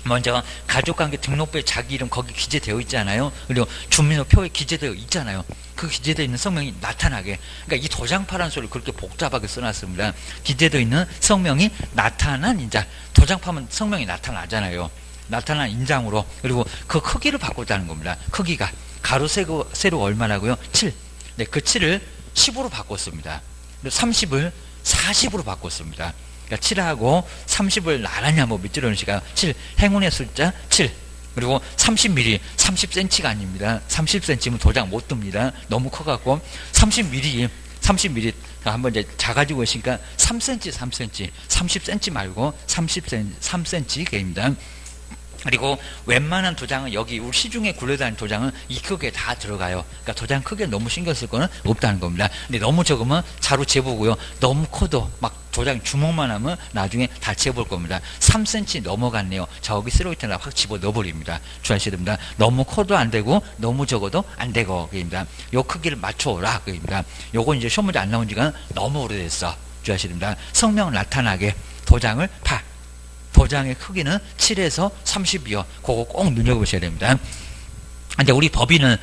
먼저 가족관계 등록부에 자기 이름 거기 기재되어 있잖아요. 그리고 주민등록표에 기재되어 있잖아요. 그 기재되어 있는 성명이 나타나게. 그러니까 이 도장파란 소리를 그렇게 복잡하게 써놨습니다. 기재되어 있는 성명이 나타난 인장. 도장파면 성명이 나타나잖아요. 나타난 인장으로. 그리고 그 크기를 바꿨다는 겁니다. 크기가 가로 세로 얼마라고요? 7. 네, 그 7을 10으로 바꿨습니다. 30을 40으로 바꿨습니다. 그러니까 7하고 30을 나란히 한번 밑줄여 놓으시니까 7, 행운의 숫자 7. 그리고 30mm, 30cm가 아닙니다. 30cm면 도장 못 듭니다. 너무 커갖고 30mm 한번 이제 작아지고 있으니까 3cm, 30cm 말고 3cm 개입니다. 그리고 웬만한 도장은 여기 우리 시중에 굴러다니는 도장은 이 크기에 다 들어가요. 그러니까 도장 크기에 너무 신경 쓸 거는 없다는 겁니다. 근데 너무 적으면 자로 재보고요. 너무 커도 막 도장 주먹만 하면 나중에 다 재볼 겁니다. 3cm 넘어갔네요. 저기 쓰레기통에다 확 집어 넣어버립니다. 주의하셔야 됩니다. 너무 커도 안 되고 너무 적어도 안 되고 그입니다. 요 크기를 맞춰라 그입니다. 요건 이제 시험 문제 안 나온 지가 너무 오래됐어. 주의하셔야 됩니다. 성명 나타나게 도장을 파. 도장의 크기는 7에서 30이요. 그거 꼭 눈여겨보셔야 됩니다. 근데 우리 법인은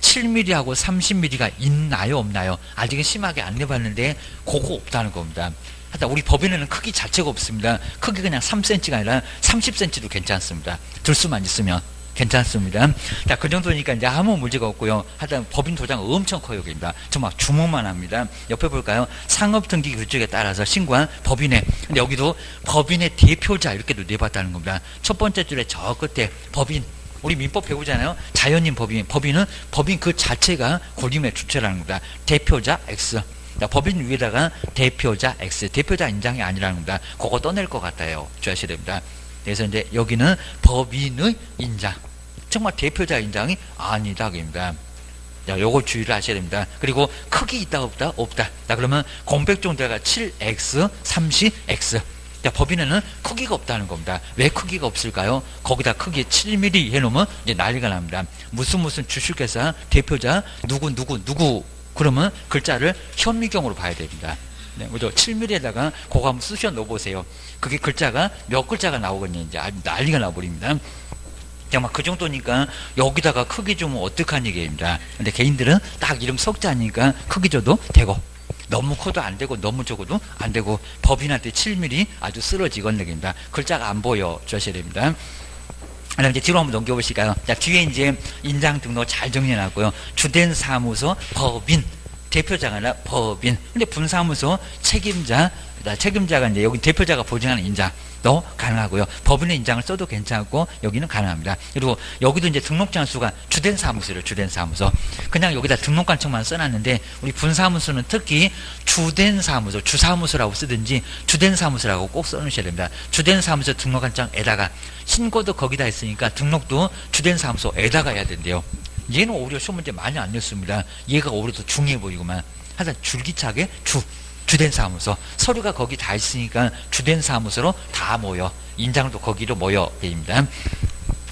7mm하고 30mm가 있나요 없나요? 아직은 심하게 안 내봤는데 그거 없다는 겁니다. 하여튼 우리 법인에는 크기 자체가 없습니다. 크기 그냥 3cm가 아니라 30cm도 괜찮습니다. 들수만 있으면 괜찮습니다. 자, 그 정도니까 이제 아무 문제가 없고요. 하여튼 법인 도장 엄청 커요. 여기입니다. 정말 주먹만 합니다. 옆에 볼까요? 상업등기 규칙에 따라서 신고한 법인의, 근데 여기도 법인의 대표자 이렇게도 내봤다는 겁니다. 첫 번째 줄에 저 끝에 법인, 우리 민법 배우잖아요. 자연인 법인은 법인 그 자체가 권리의 주체라는 겁니다. 대표자 X. 법인 위에다가 대표자 X. 대표자 인장이 아니라는 겁니다. 그거 떠낼 것 같아요. 주의하셔야 됩니다. 그래서 이제 여기는 법인의 인장. 정말 대표자 인장이 아니다. 그입니다. 자, 요거 주의를 하셔야 됩니다. 그리고 크기 있다, 없다? 없다. 자, 그러면 공백종 들어가 7X, 30X. 자, 법인에는 크기가 없다는 겁니다. 왜 크기가 없을까요? 거기다 크기 7mm 해놓으면 이제 난리가 납니다. 무슨 주식회사 대표자 누구 그러면 글자를 현미경으로 봐야 됩니다. 네, 그죠? 7mm에다가 그거 한번 쑤셔 넣어보세요. 그게 글자가 몇 글자가 나오겠냐 이제 난리가 나버립니다. 정말 그 정도니까 여기다가 크기 주면 어떡한 얘기입니다. 근데 개인들은 딱 이름 석자니까 크기 줘도 되고. 너무 커도 안 되고 너무 적어도 안 되고 법인한테 7mm 아주 쓰러지건 얘기입니다. 글자가 안 보여 주셔야 됩니다. 그다음 이제 뒤로 한번 넘겨보실까요? 자, 뒤에 이제 인장 등록 잘 정리해놨고요. 주된 사무소 법인 대표자가 아니라 법인. 근데 분사무소 책임자가 이제 여기 대표자가 보증하는 인장도 가능하고요. 법인의 인장을 써도 괜찮고 여기는 가능합니다. 그리고 여기도 이제 등록장 수가 주된 사무소를 주된 사무소. 그냥 여기다 등록관청만 써놨는데 우리 분사무소는 특히 주된 사무소, 주사무소라고 쓰든지 주된 사무소라고 꼭 써놓으셔야 됩니다. 주된 사무소 등록관청에다가 신고도 거기다 있으니까 등록도 주된 사무소에다가 해야 된대요. 얘는 오히려 시험 문제 많이 안 냈습니다. 얘가 오히려 더 중요해 보이구만. 하여튼 줄기차게 주된 사무소. 서류가 거기 다 있으니까 주된 사무소로 다 모여. 인장도 거기로 모여. 입니다.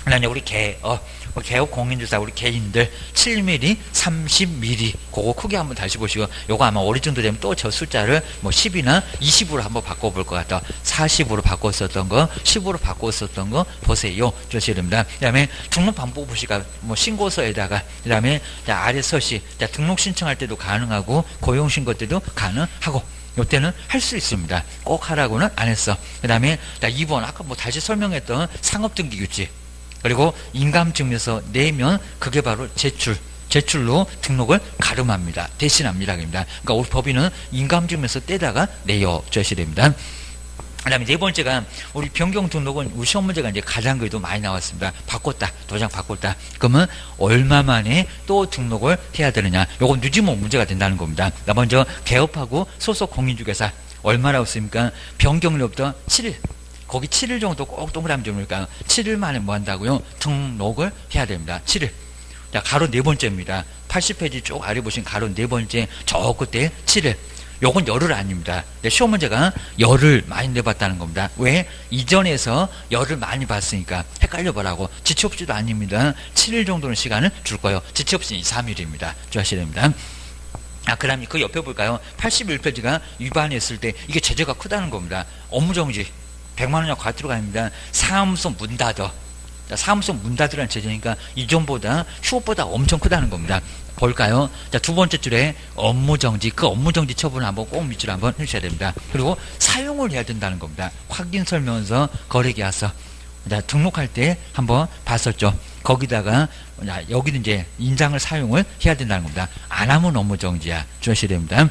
그다음에 우리 개업 공인주사 우리 개인들 7mm, 30mm 그거 크게 한번 다시 보시고 요거 아마 어느 정도 되면 또 저 숫자를 뭐 10이나 20으로 한번 바꿔볼 것 같다. 40으로 바꿨었던 거 10으로 바꿨었던 거 보세요. 주셔야 됩니다. 그 다음에 등록 방법 보시까 뭐 신고서에다가 그 다음에 아래 서시 등록 신청할 때도 가능하고 고용신고 때도 가능하고 요때는 할 수 있습니다. 꼭 하라고는 안 했어. 그 다음에 2번 아까 뭐 다시 설명했던 상업등기규칙 그리고 인감증명서 내면 그게 바로 제출로 등록을 가름합니다. 대신합니다. 그러니까 우리 법인은 인감증명서 떼다가 내요 주셔야 됩니다. 그 다음에 네 번째가 우리 변경 등록은 우리 시험 문제가 이제 가장 그래도 많이 나왔습니다. 바꿨다. 도장 바꿨다. 그러면 얼마 만에 또 등록을 해야 되느냐. 요건 늦으면 문제가 된다는 겁니다. 먼저 개업하고 소속 공인중개사 얼마라고 씁니까? 변경일부터 7일. 거기 7일 정도 꼭 동그라미 좀 넣을까요? 7일 만에 뭐 한다고요? 등록을 해야 됩니다. 7일. 자, 가로 네 번째입니다. 80페이지 쭉 아래 보신 가로 네 번째 저 끝에 7일. 요건 열흘 아닙니다. 시험 문제가 열흘 많이 내봤다는 겁니다. 왜? 이전에서 열흘 많이 봤으니까 헷갈려 보라고. 지체없이도 아닙니다. 7일 정도는 시간을 줄 거예요. 지체없이 2, 3일입니다. 주의하셔야 됩니다. 그 다음에 그 옆에 볼까요? 81페이지가 위반했을 때 이게 제재가 크다는 겁니다. 업무정지 100만원 과태료가 아닙니다. 사무소 문 닫어. 사무소 문 닫으라는 제재니까 이전보다 휴업보다 엄청 크다는 겁니다. 볼까요? 자, 두 번째 줄에 업무정지, 그 업무정지 처분을 한번 꼭 밑줄 한번 해주셔야 됩니다. 그리고 사용을 해야 된다는 겁니다. 확인설명서, 거래계약서. 자, 등록할 때 한번 봤었죠. 거기다가 여기는 이제 인장을 사용을 해야 된다는 겁니다. 안 하면 업무정지야. 주셔야 됩니다.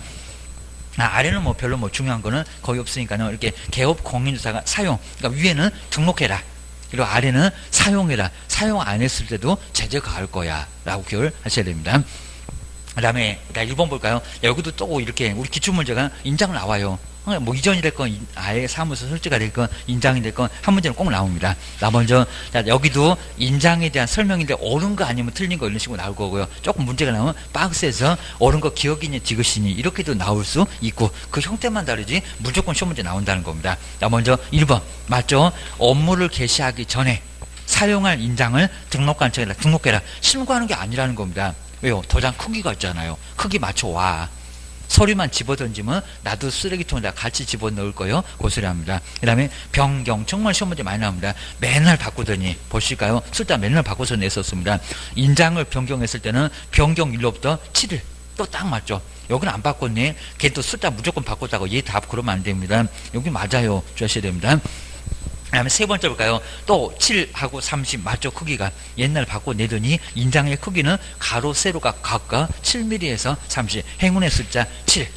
아래는 뭐 별로 뭐 중요한 거는 거의 없으니까요. 이렇게 개업 공인주사가 사용. 그러니까 위에는 등록해라. 그리고 아래는 사용해라. 사용 안 했을 때도 제재 가할 거야. 라고 기억을 하셔야 됩니다. 그다음에 1번 볼까요? 여기도 또 이렇게 우리 기출문제가 인장 나와요. 뭐 이전이 될 건 아예 사무소 설치가 될 건 인장이 될 건 한 문제는 꼭 나옵니다. 나 먼저 자 여기도 인장에 대한 설명인데 옳은 거 아니면 틀린 거 이런 식으로 나올 거고요. 조금 문제가 나오면 박스에서 옳은 거 기억이니 디귿이니 이렇게도 나올 수 있고 그 형태만 다르지 무조건 시험 문제 나온다는 겁니다. 나 먼저 1번 맞죠? 업무를 개시하기 전에 사용할 인장을 등록관청에다 등록해라. 신고하는 게 아니라는 겁니다. 왜요? 도장 크기가 있잖아요. 크기 맞춰와. 서류만 집어던지면 나도 쓰레기통에다 같이 집어넣을 거예요. 고소리합니다. 그 다음에 변경. 정말 시험 문제 많이 나옵니다. 맨날 바꾸더니 보실까요? 숫자 맨날 바꿔서 냈었습니다. 인장을 변경했을 때는 변경일로부터 7일. 또 딱 맞죠? 여기는 안 바꿨네. 걔 또 숫자 무조건 바꿨다고 얘 답 그러면 안 됩니다. 여기 맞아요. 주셔야 됩니다. 그 다음에 세 번째 볼까요? 또 7하고 30 맞죠? 크기가 옛날 바꿔내더니 인장의 크기는 가로 세로가 각각 7mm에서 30 행운의 숫자 7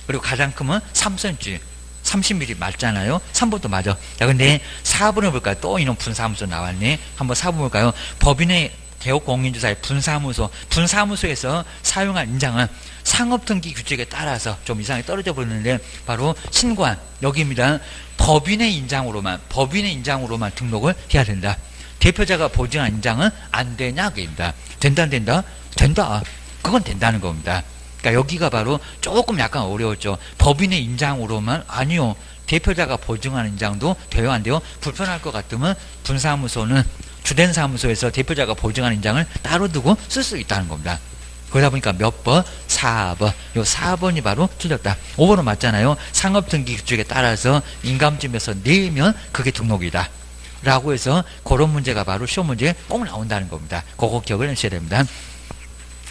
그리고 가장 크면 3cm 30mm 맞잖아요. 3번도 맞아. 자 근데 4번을 볼까요? 또 이놈 분사무소 나왔네. 한번 4번 볼까요? 법인의 개업공인주사의 분사무소에서 사용한 인장은 상업등기 규칙에 따라서 좀 이상하게 떨어져 버렸는데 바로 신고한 여기입니다. 법인의 인장으로만 등록을 해야 된다. 대표자가 보증한 인장은 안 되냐 그입니다. 된다 안 된다? 된다. 그건 된다는 겁니다. 그러니까 여기가 바로 조금 약간 어려웠죠. 법인의 인장으로만 아니요. 대표자가 보증한 인장도 돼요 안 돼요? 불편할 것 같으면 분사무소는 주된 사무소에서 대표자가 보증한 인장을 따로 두고 쓸 수 있다는 겁니다. 그러다 보니까 몇 번? 4번. 요 4번이 바로 틀렸다. 5번은 맞잖아요. 상업등기 규칙에 따라서 인감증에서 내면 그게 등록이다. 라고 해서 그런 문제가 바로 시험 문제에 꼭 나온다는 겁니다. 그거 기억을 하셔야 됩니다.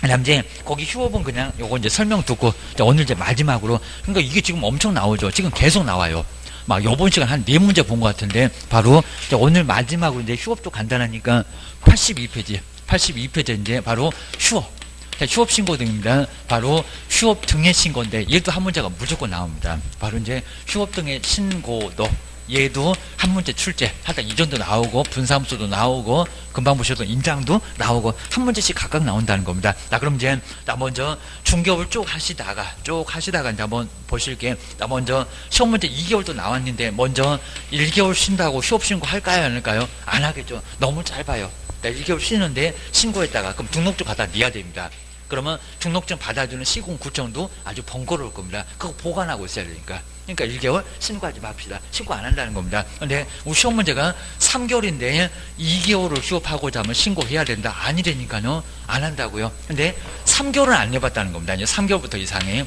그 다음 이제 거기 휴업은 그냥 요거 이제 설명 듣고 오늘 이제 마지막으로 그러니까 이게 지금 엄청 나오죠. 지금 계속 나와요. 막 요번 시간 한 4문제 본 것 같은데 바로 오늘 마지막으로 이제 휴업도 간단하니까 82페이지 이제 바로 휴업. 휴업 신고 등입니다. 바로 휴업 등의 신고인데 얘도 한 문제가 무조건 나옵니다. 바로 이제 휴업 등의 신고도 얘도 한 문제 출제 하여튼 이전도 나오고 분사무소도 나오고 금방 보셔도 인장도 나오고 한 문제씩 각각 나온다는 겁니다. 나 그럼 이제 나 먼저 중개업을 쭉 하시다가 이제 한번 보실게. 나 먼저 시험 문제 2개월도 나왔는데 먼저 1개월 쉰다고 휴업 신고 할까요 안 할까요? 안 하겠죠. 너무 짧아요. 나 1개월 쉬는데 신고했다가 그럼 등록증 갖다 내야 됩니다. 그러면 등록증 받아주는 시군구청도 아주 번거로울 겁니다. 그거 보관하고 있어야 되니까. 그러니까 1개월 신고하지 맙시다. 신고 안 한다는 겁니다. 근데 우리 시험 문제가 3개월인데 2개월을 휴업하고자 하면 신고해야 된다. 아니라니까요. 안 한다고요. 근데 3개월은 안 내봤다는 겁니다. 이제 3개월부터 이상해.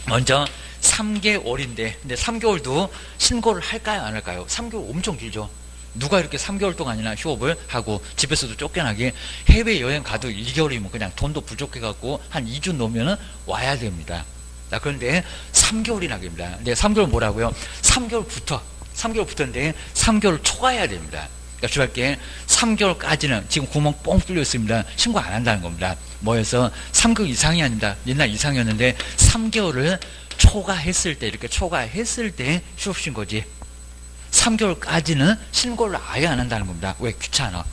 먼저 3개월인데 근데 3개월도 신고를 할까요 안 할까요? 3개월 엄청 길죠. 누가 이렇게 3개월 동안이나 휴업을 하고 집에서도 쫓겨나게 해외여행 가도 1개월이면 그냥 돈도 부족해갖고 한 2주 놓으면 와야 됩니다. 자, 그런데 3개월이나 됩니다. 근데 3개월 뭐라고요? 3개월부터인데 3개월 초과해야 됩니다. 그러니까 주할게 3개월까지는 지금 구멍 뻥 뚫려 있습니다. 신고 안 한다는 겁니다. 뭐여서 3개월 이상이 아닙니다. 옛날 이상이었는데 3개월을 초과했을 때 이렇게 초과했을 때 휴업 신고지. 3개월까지는 신고를 아예 안 한다는 겁니다. 왜? 귀찮아.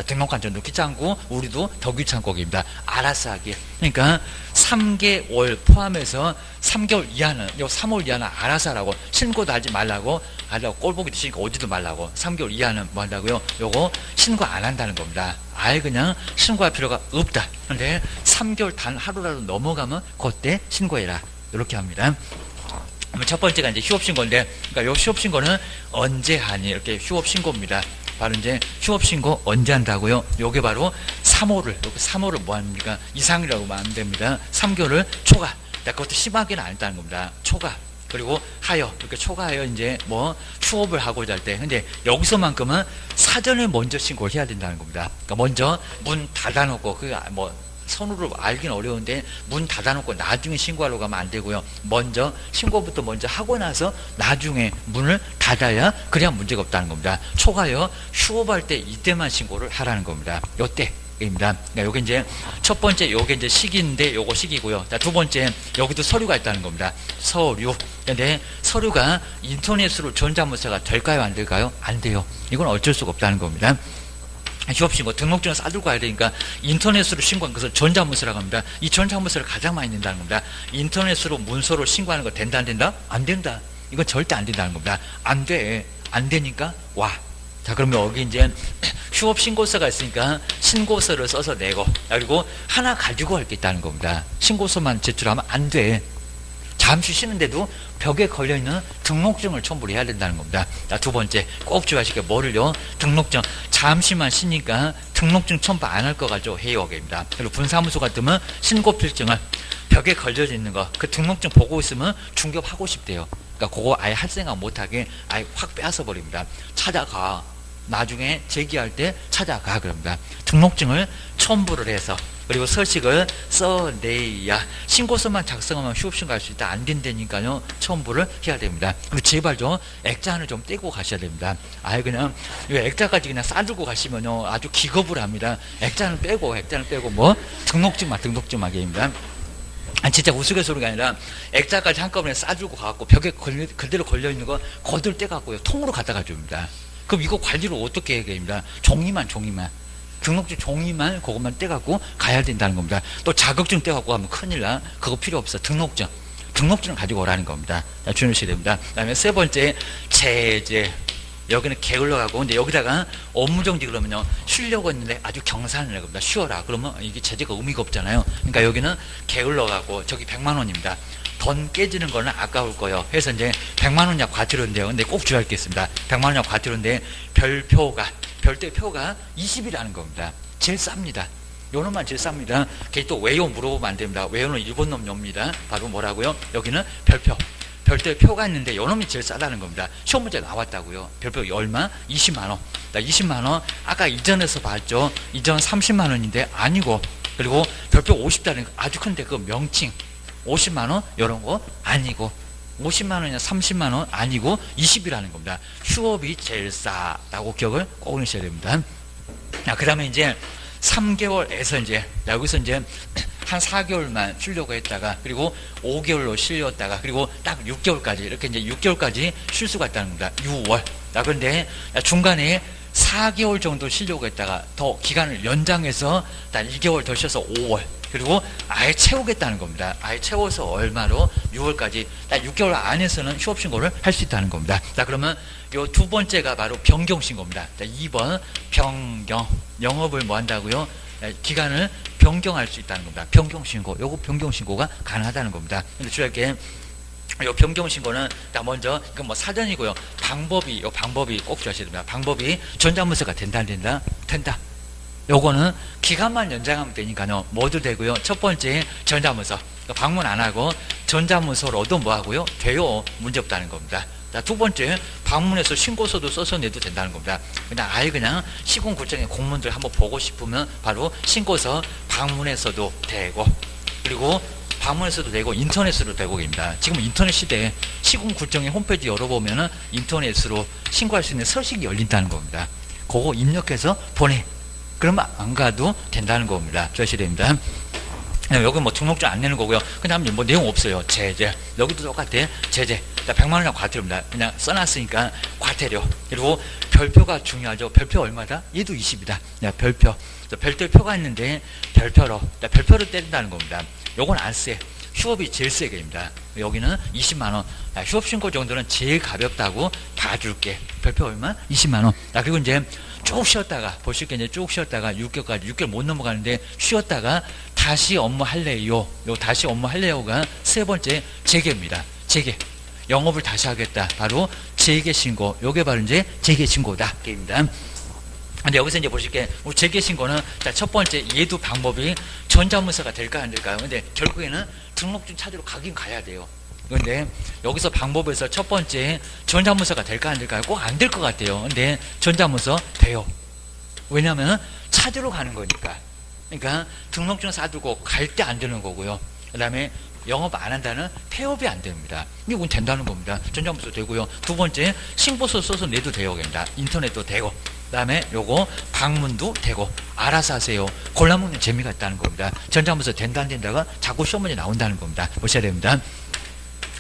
등록관청도 귀찮고 우리도 더 귀찮고 입니다. 알아서 하기. 그러니까 3개월 포함해서 3개월 이하는 요 3월 이하는 알아서 하라고. 신고도 하지 말라고. 꼴보기도 싫으니까 오지도 말라고. 3개월 이하는 뭐 한다고요? 요거 신고 안 한다는 겁니다. 아예 그냥 신고할 필요가 없다. 근데 3개월 단 하루라도 넘어가면 그때 신고해라. 이렇게 합니다. 첫 번째가 이제 휴업신고인데, 그러니까 요 휴업신고는 언제 하니? 이렇게 휴업신고입니다. 바로 이제 휴업신고 언제 한다고요? 요게 바로 3호를 뭐 합니까? 이상이라고 하면 됩니다. 3개월을 초과. 그것도 심하게는 안 했다는 겁니다. 초과. 그리고 하여. 이렇게 초과하여 이제 뭐 휴업을 하고자 할 때. 근데 여기서만큼은 사전에 먼저 신고를 해야 된다는 겁니다. 그러니까 먼저 문 닫아놓고, 그게 뭐, 선으로 알기는 어려운데 문 닫아놓고 나중에 신고하려고 하면 안 되고요. 먼저 신고부터 먼저 하고 나서 나중에 문을 닫아야 그래야 문제가 없다는 겁니다. 초과요 휴업할 때 이때만 신고를 하라는 겁니다. 요때입니다. 그러니까 요게 이제 첫 번째 요게 이제 시기인데 요거 시기고요. 자, 두 번째 여기도 서류가 있다는 겁니다. 서류. 근데 서류가 인터넷으로 전자문서가 될까요 안 될까요? 안 돼요. 이건 어쩔 수가 없다는 겁니다. 휴업신고 등록증을 싸들고 가야 되니까 인터넷으로 신고한 것을 전자문서라고 합니다. 이 전자문서를 가장 많이 낸다는 겁니다. 인터넷으로 문서로 신고하는 거 된다 안 된다? 안 된다. 이건 절대 안 된다는 겁니다. 안 돼. 안 되니까 와. 자, 그러면 여기 이제 휴업신고서가 있으니까 신고서를 써서 내고, 그리고 하나 가지고 할 게 있다는 겁니다. 신고서만 제출하면 안 돼. 잠시 쉬는데도 벽에 걸려있는 등록증을 첨부를 해야 된다는 겁니다. 자, 두 번째 꼭 주의하실 게 뭐를요? 등록증. 잠시만 쉬니까 등록증 첨부 안 할 거 가지고 회의하게입니다. 그리고 분사무소 같으면 신고필증을 벽에 걸려져 있는 거, 그 등록증 보고 있으면 중개하고 싶대요. 그러니까 그거 아예 할 생각 못하게 아예 확 빼앗아 버립니다. 찾아가. 나중에 제기할 때 찾아가 그럽니다. 등록증을 첨부를 해서, 그리고 서식을 써내야 신고서만 작성하면 휴업신고 할 수 있다. 안 된다니까요. 첨부를 해야 됩니다. 그리고 제발 좀 액자는 좀 떼고 가셔야 됩니다. 아예 그냥 액자까지 그냥 싸들고 가시면요 아주 기겁을 합니다. 액자는 빼고 뭐 등록증만 하게입니다. 진짜 우스갯소리가 아니라 액자까지 한꺼번에 싸들고 가갖고 벽에 그대로 걸려있는 거 거들 떼갖고요 통으로 갖다가 줍니다. 그럼 이거 관리를 어떻게 해야 됩니다. 종이만 등록증 종이만 그것만 떼갖고 가야 된다는 겁니다. 또 자격증 떼갖고 가면 큰일 나. 그거 필요 없어. 등록증을 가지고 오라는 겁니다. 주의하셔야 됩니다. 그 다음에 세 번째 제재. 여기는 게을러 가고, 근데 여기다가 업무정지 그러면요 쉬려고 했는데 아주 경산을 겁니다. 쉬어라 그러면 이게 제재가 의미가 없잖아요. 그러니까 여기는 게을러 가고, 저기 100만 원입니다. 돈 깨지는 거는 아까울 거예요. 해서 이제 100만 원약 과태료인데요. 근데 꼭 주의할 게 있습니다. 100만 원약 과태료인데 별도표가 20이라는 겁니다. 제일 쌉니다. 요놈만 제일 쌉니다. 걔 또 왜요 물어보면 안 됩니다. 왜요는 일본 놈입니다. 바로 뭐라고요? 여기는 별도의 표가 있는데 요놈이 제일 싸다는 겁니다. 시험 문제 나왔다고요. 별표 얼마? 20만 원. 20만 원 아까 이전에서 봤죠. 이전 30만 원인데 아니고, 그리고 별표 50짜리 아주 큰데 그 명칭 50만 원 이런 거 아니고, 50만 원이나 30만 원 아니고 20이라는 겁니다. 휴업이 제일 싸다고 기억을 꼭 하셔야 됩니다. 그 다음에 이제 3개월에서 이제 여기서 이제 한 4개월만 쉬려고 했다가, 그리고 5개월로 쉬었다가, 그리고 딱 6개월까지 이렇게 이제 6개월까지 쉴 수가 있다는 겁니다. 6월. 그런데 중간에 4개월 정도 쉬려고 했다가 더 기간을 연장해서 딱 2개월 더 쉬어서 5월. 그리고 아예 채우겠다는 겁니다. 아예 채워서 얼마로 6월까지 딱 6개월 안에서는 휴업신고를 할 수 있다는 겁니다. 자, 그러면 요 두 번째가 바로 변경신고입니다. 자, 2번 변경. 영업을 뭐 한다고요? 기간을 변경할 수 있다는 겁니다. 변경신고. 요거 변경신고가 가능하다는 겁니다. 근데 주의할 게, 요 변경신고는 먼저 이건 뭐 사전이고요. 방법이 꼭 주의하셔야 됩니다. 방법이 전자문서가 된다 안 된다? 된다. 요거는 기간만 연장하면 되니까요. 뭐도 되고요. 첫 번째 전자문서. 방문 안 하고 전자문서로도 뭐 하고요? 돼요. 문제 없다는 겁니다. 자, 두 번째 방문해서 신고서도 써서 내도 된다는 겁니다. 그냥 아예 그냥 시군구청의 공문들 한번 보고 싶으면 바로 신고서 방문해서도 되고, 그리고 방문해서도 되고 인터넷으로 되고입니다. 지금 인터넷 시대에 시군구청의 홈페이지 열어보면은 인터넷으로 신고할 수 있는 서식이 열린다는 겁니다. 그거 입력해서 보내. 그러면 안 가도 된다는 겁니다. 주의하셔야 됩니다. 여기 뭐 등록증 안 내는 거고요. 그냥 뭐 내용 없어요. 제재. 여기도 똑같아. 제재. 100만 원이나 과태료입니다. 그냥 써놨으니까 과태료. 그리고 별표가 중요하죠. 별표 얼마다? 얘도 20이다. 별표. 별도의 표가 있는데 별표로 때린다는 겁니다. 요건 안 세. 휴업이 제일 세게입니다. 여기는 20만 원. 휴업신고 정도는 제일 가볍다고 봐줄게. 별표 얼마? 20만 원. 그리고 이제 쭉 쉬었다가, 보실 게 이제 쭉 쉬었다가 6개월 못 넘어가는데 쉬었다가 다시 업무 할래요. 요 다시 업무 할래요가 세 번째 재개입니다. 재개. 영업을 다시 하겠다. 바로 재개신고. 요게 바로 이제 재개신고다. 게임입니다. 근데 여기서 이제 보실 게, 재개신고는, 자, 첫 번째, 얘도 방법이 전자문서가 될까요, 안 될까요? 근데 결국에는 등록증 찾으러 가긴 가야 돼요. 근데 여기서 방법에서 첫 번째, 전자문서가 될까, 안 될까요? 꼭 안 될 것 같아요. 근데 전자문서 돼요. 왜냐면 찾으러 가는 거니까. 그러니까 등록증 싸들고 갈 때 안 되는 거고요. 그 다음에 영업 안 한다는 폐업이 안 됩니다. 이건 된다는 겁니다. 전자문서 되고요. 두 번째, 신고서 써서 내도 돼요. 인터넷도 되고. 그 다음에 요거 방문도 되고. 알아서 하세요. 골라먹는 재미가 있다는 겁니다. 전자문서 된다 안 된다가 자꾸 시험 문제 나온다는 겁니다. 보셔야 됩니다.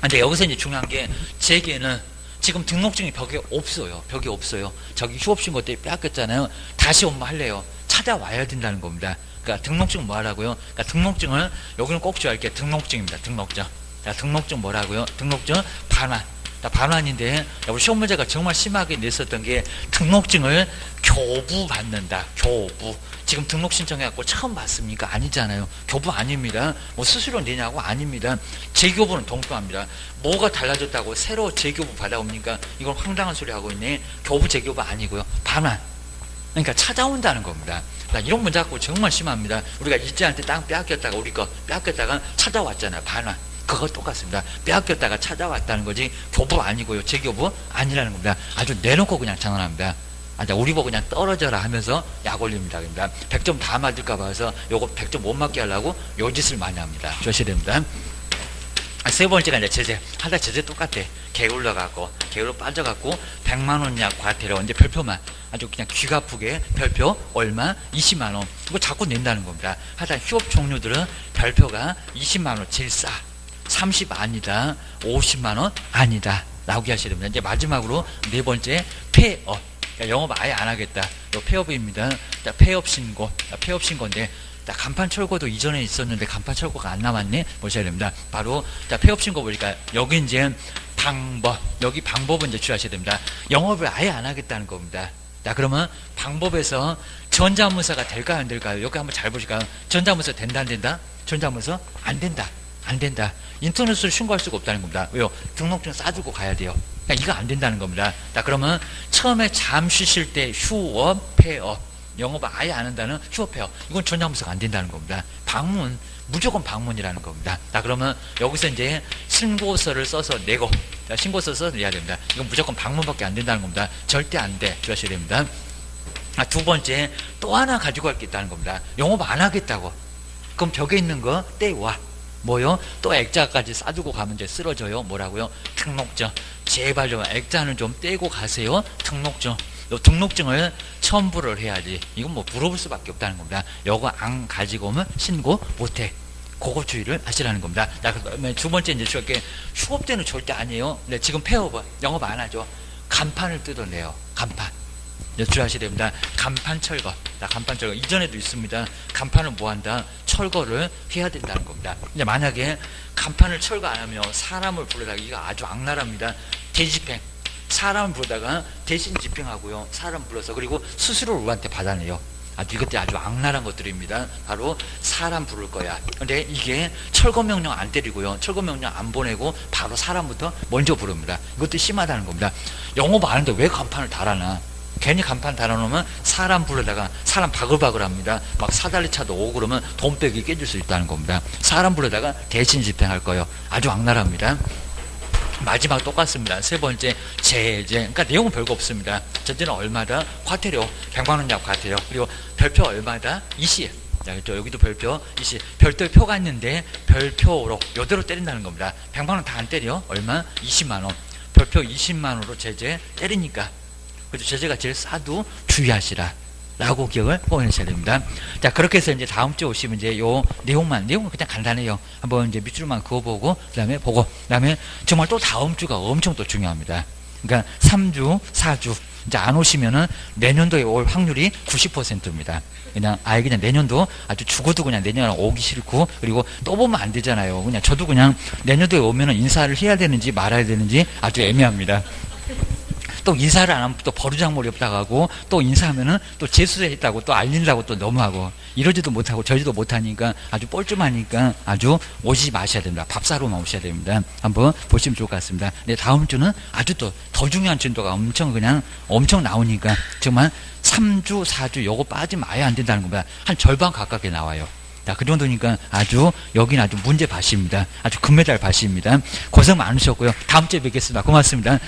근데 여기서 이제 중요한 게, 재개는 지금 등록증이 벽에 없어요. 벽에 없어요. 저기 휴업신고 때 빼앗겼잖아요. 다시 업무 할래요. 찾아와야 된다는 겁니다. 그러니까 등록증 뭐 하라고요? 그러니까 등록증을 여기는 꼭 줘야 할게요. 등록증입니다. 등록증. 자, 등록증 뭐라고요? 등록증 반환. 반환인데 우리 시험 문제가 정말 심하게 냈었던 게 등록증을 교부 받는다. 교부. 지금 등록 신청해갖고 처음 받습니까? 아니잖아요. 교부 아닙니다. 뭐 수수료 내냐고 아닙니다. 재교부는 동등합니다. 뭐가 달라졌다고 새로 재교부 받아옵니까? 이건 황당한 소리 하고 있네. 교부 재교부 아니고요. 반환. 그러니까 찾아온다는 겁니다. 그러니까 이런 문제 갖고 정말 심합니다. 우리가 이제한테 땅 빼앗겼다가 우리 거 빼앗겼다가 찾아왔잖아요. 반환. 그거 똑같습니다. 빼앗겼다가 찾아왔다는 거지 교부 아니고요. 재교부 아니라는 겁니다. 아주 내놓고 그냥 장난합니다. 우리 보고 그냥 떨어져라 하면서 약 올립니다. 그러니까 100점 다 맞을까 봐서 요거 100점 못 맞게 하려고 요 짓을 많이 합니다. 조심해야 됩니다. 세 번째가 이제 제재. 하다 제재 똑같아. 게을러갖고, 게을러 빠져갖고 100만원 약 과태료. 이제 별표만. 아주 그냥 귀가 아프게 별표 얼마? 20만원. 이거 자꾸 낸다는 겁니다. 하다 휴업 종류들은 별표가 20만원 제일 싸. 30 아니다. 50만원 아니다. 나오게 하셔야 됩니다. 이제 마지막으로 네 번째 폐업. 영업 아예 안 하겠다. 요 폐업입니다. 폐업 신고. 폐업 신고인데 간판 철거도 이전에 있었는데 간판 철거가 안 남았네. 보셔야 됩니다. 바로 폐업 신고 보니까 여기 이제 방법. 여기 방법은 이제 주의하셔야 됩니다. 영업을 아예 안 하겠다는 겁니다. 자, 그러면 방법에서 전자문서가 될까요, 안 될까요? 여기 한번 잘 보실까요? 전자문서 된다, 안 된다? 전자문서 안 된다. 안 된다. 인터넷으로 신고할 수가 없다는 겁니다. 왜요? 등록증 싸들고 가야 돼요. 그러니까 이거 안 된다는 겁니다. 자, 그러면 처음에 잠시 쉴 때 휴업, 폐업. 영업 아예 안 한다는 휴업, 폐업. 이건 전자문서가 안 된다는 겁니다. 방문, 무조건 방문이라는 겁니다. 자, 그러면 여기서 이제 신고서를 써서 내고, 자, 신고서 써서 내야 됩니다. 이건 무조건 방문밖에 안 된다는 겁니다. 절대 안 돼. 주의하셔야 됩니다. 두 번째, 또 하나 가지고 갈 게 있다는 겁니다. 영업 안 하겠다고. 그럼 벽에 있는 거 떼와. 뭐요? 또 액자까지 싸두고 가면 이제 쓰러져요. 뭐라고요? 등록증. 제발 좀 액자는 좀 떼고 가세요. 등록증. 등록증을 첨부를 해야지. 이건 뭐 물어볼 수밖에 없다는 겁니다. 요거 안 가지고 오면 신고 못해. 그거 주의를 하시라는 겁니다. 자, 그다음에 두 번째 이제 줄게. 휴업 때는 절대 아니에요. 근데 지금 폐업은 영업 안 하죠. 간판을 뜯어내요. 간판. 주의하셔야 됩니다. 간판 철거. 자, 간판 철거. 이전에도 있습니다. 간판을 뭐 한다? 철거를 해야 된다는 겁니다. 이제 만약에 간판을 철거 안 하면 사람을 부르다가 이거 아주 악랄합니다. 대집행. 사람을 부르다가 대신 집행하고요. 사람 불러서 그리고 수수료를 우리한테 받아내요. 이것도 아주 악랄한 것들입니다. 바로 사람 부를 거야. 근데 이게 철거 명령 안 때리고요. 철거 명령 안 보내고 바로 사람부터 먼저 부릅니다. 이것도 심하다는 겁니다. 영업 안 하는데 왜 간판을 달아놔? 괜히 간판 달아놓으면 사람 부르다가 사람 바글바글 합니다. 막 사다리 차도 오고 그러면 돈백이 깨질 수 있다는 겁니다. 사람 부르다가 대신 집행할 거예요. 아주 악랄합니다. 마지막 똑같습니다. 세 번째 제재. 그러니까 내용은 별거 없습니다. 제재는 얼마다? 과태료 100만원 약 과태료. 그리고 별표 얼마다? 20. 자, 여기도 별표 20. 별도의 표가 있는데 별표로 요대로 때린다는 겁니다. 100만원 다 안 때려. 얼마? 20만원. 별표 20만원으로 제재 때리니까. 그래서 제재가 제일 싸도 주의하시라. 라고 기억을 꺼내셔야 됩니다. 자, 그렇게 해서 이제 다음 주에 오시면 이제 요 내용은 그냥 간단해요. 한번 이제 밑줄만 그어보고, 그 다음에 정말 또 다음 주가 엄청 또 중요합니다. 그러니까 3주, 4주. 이제 안 오시면은 내년도에 올 확률이 90%입니다. 그냥 내년도 아주 죽어도 그냥 내년에 오기 싫고, 그리고 또 보면 안 되잖아요. 그냥 저도 그냥 내년도에 오면은 인사를 해야 되는지 말아야 되는지 아주 애매합니다. 또 인사를 안 하면 또 버르장머리 없다고 하고, 또 인사하면은 또 재수했다고 또 알린다고 또 너무하고, 이러지도 못하고 저러지도 못하니까 아주 뻘쭘하니까 아주 오시지 마셔야 됩니다. 밥 사러만 오셔야 됩니다. 한번 보시면 좋을 것 같습니다. 근데 다음 주는 아주 또 더 중요한 진도가 엄청 나오니까 정말 3주, 4주 요거 빠지면 아예 안 된다는 겁니다. 한 절반 가깝게 나와요. 자, 그 정도니까 여기는 아주 문제 밭입니다. 아주 금메달 밭입니다. 고생 많으셨고요. 다음 주에 뵙겠습니다. 고맙습니다.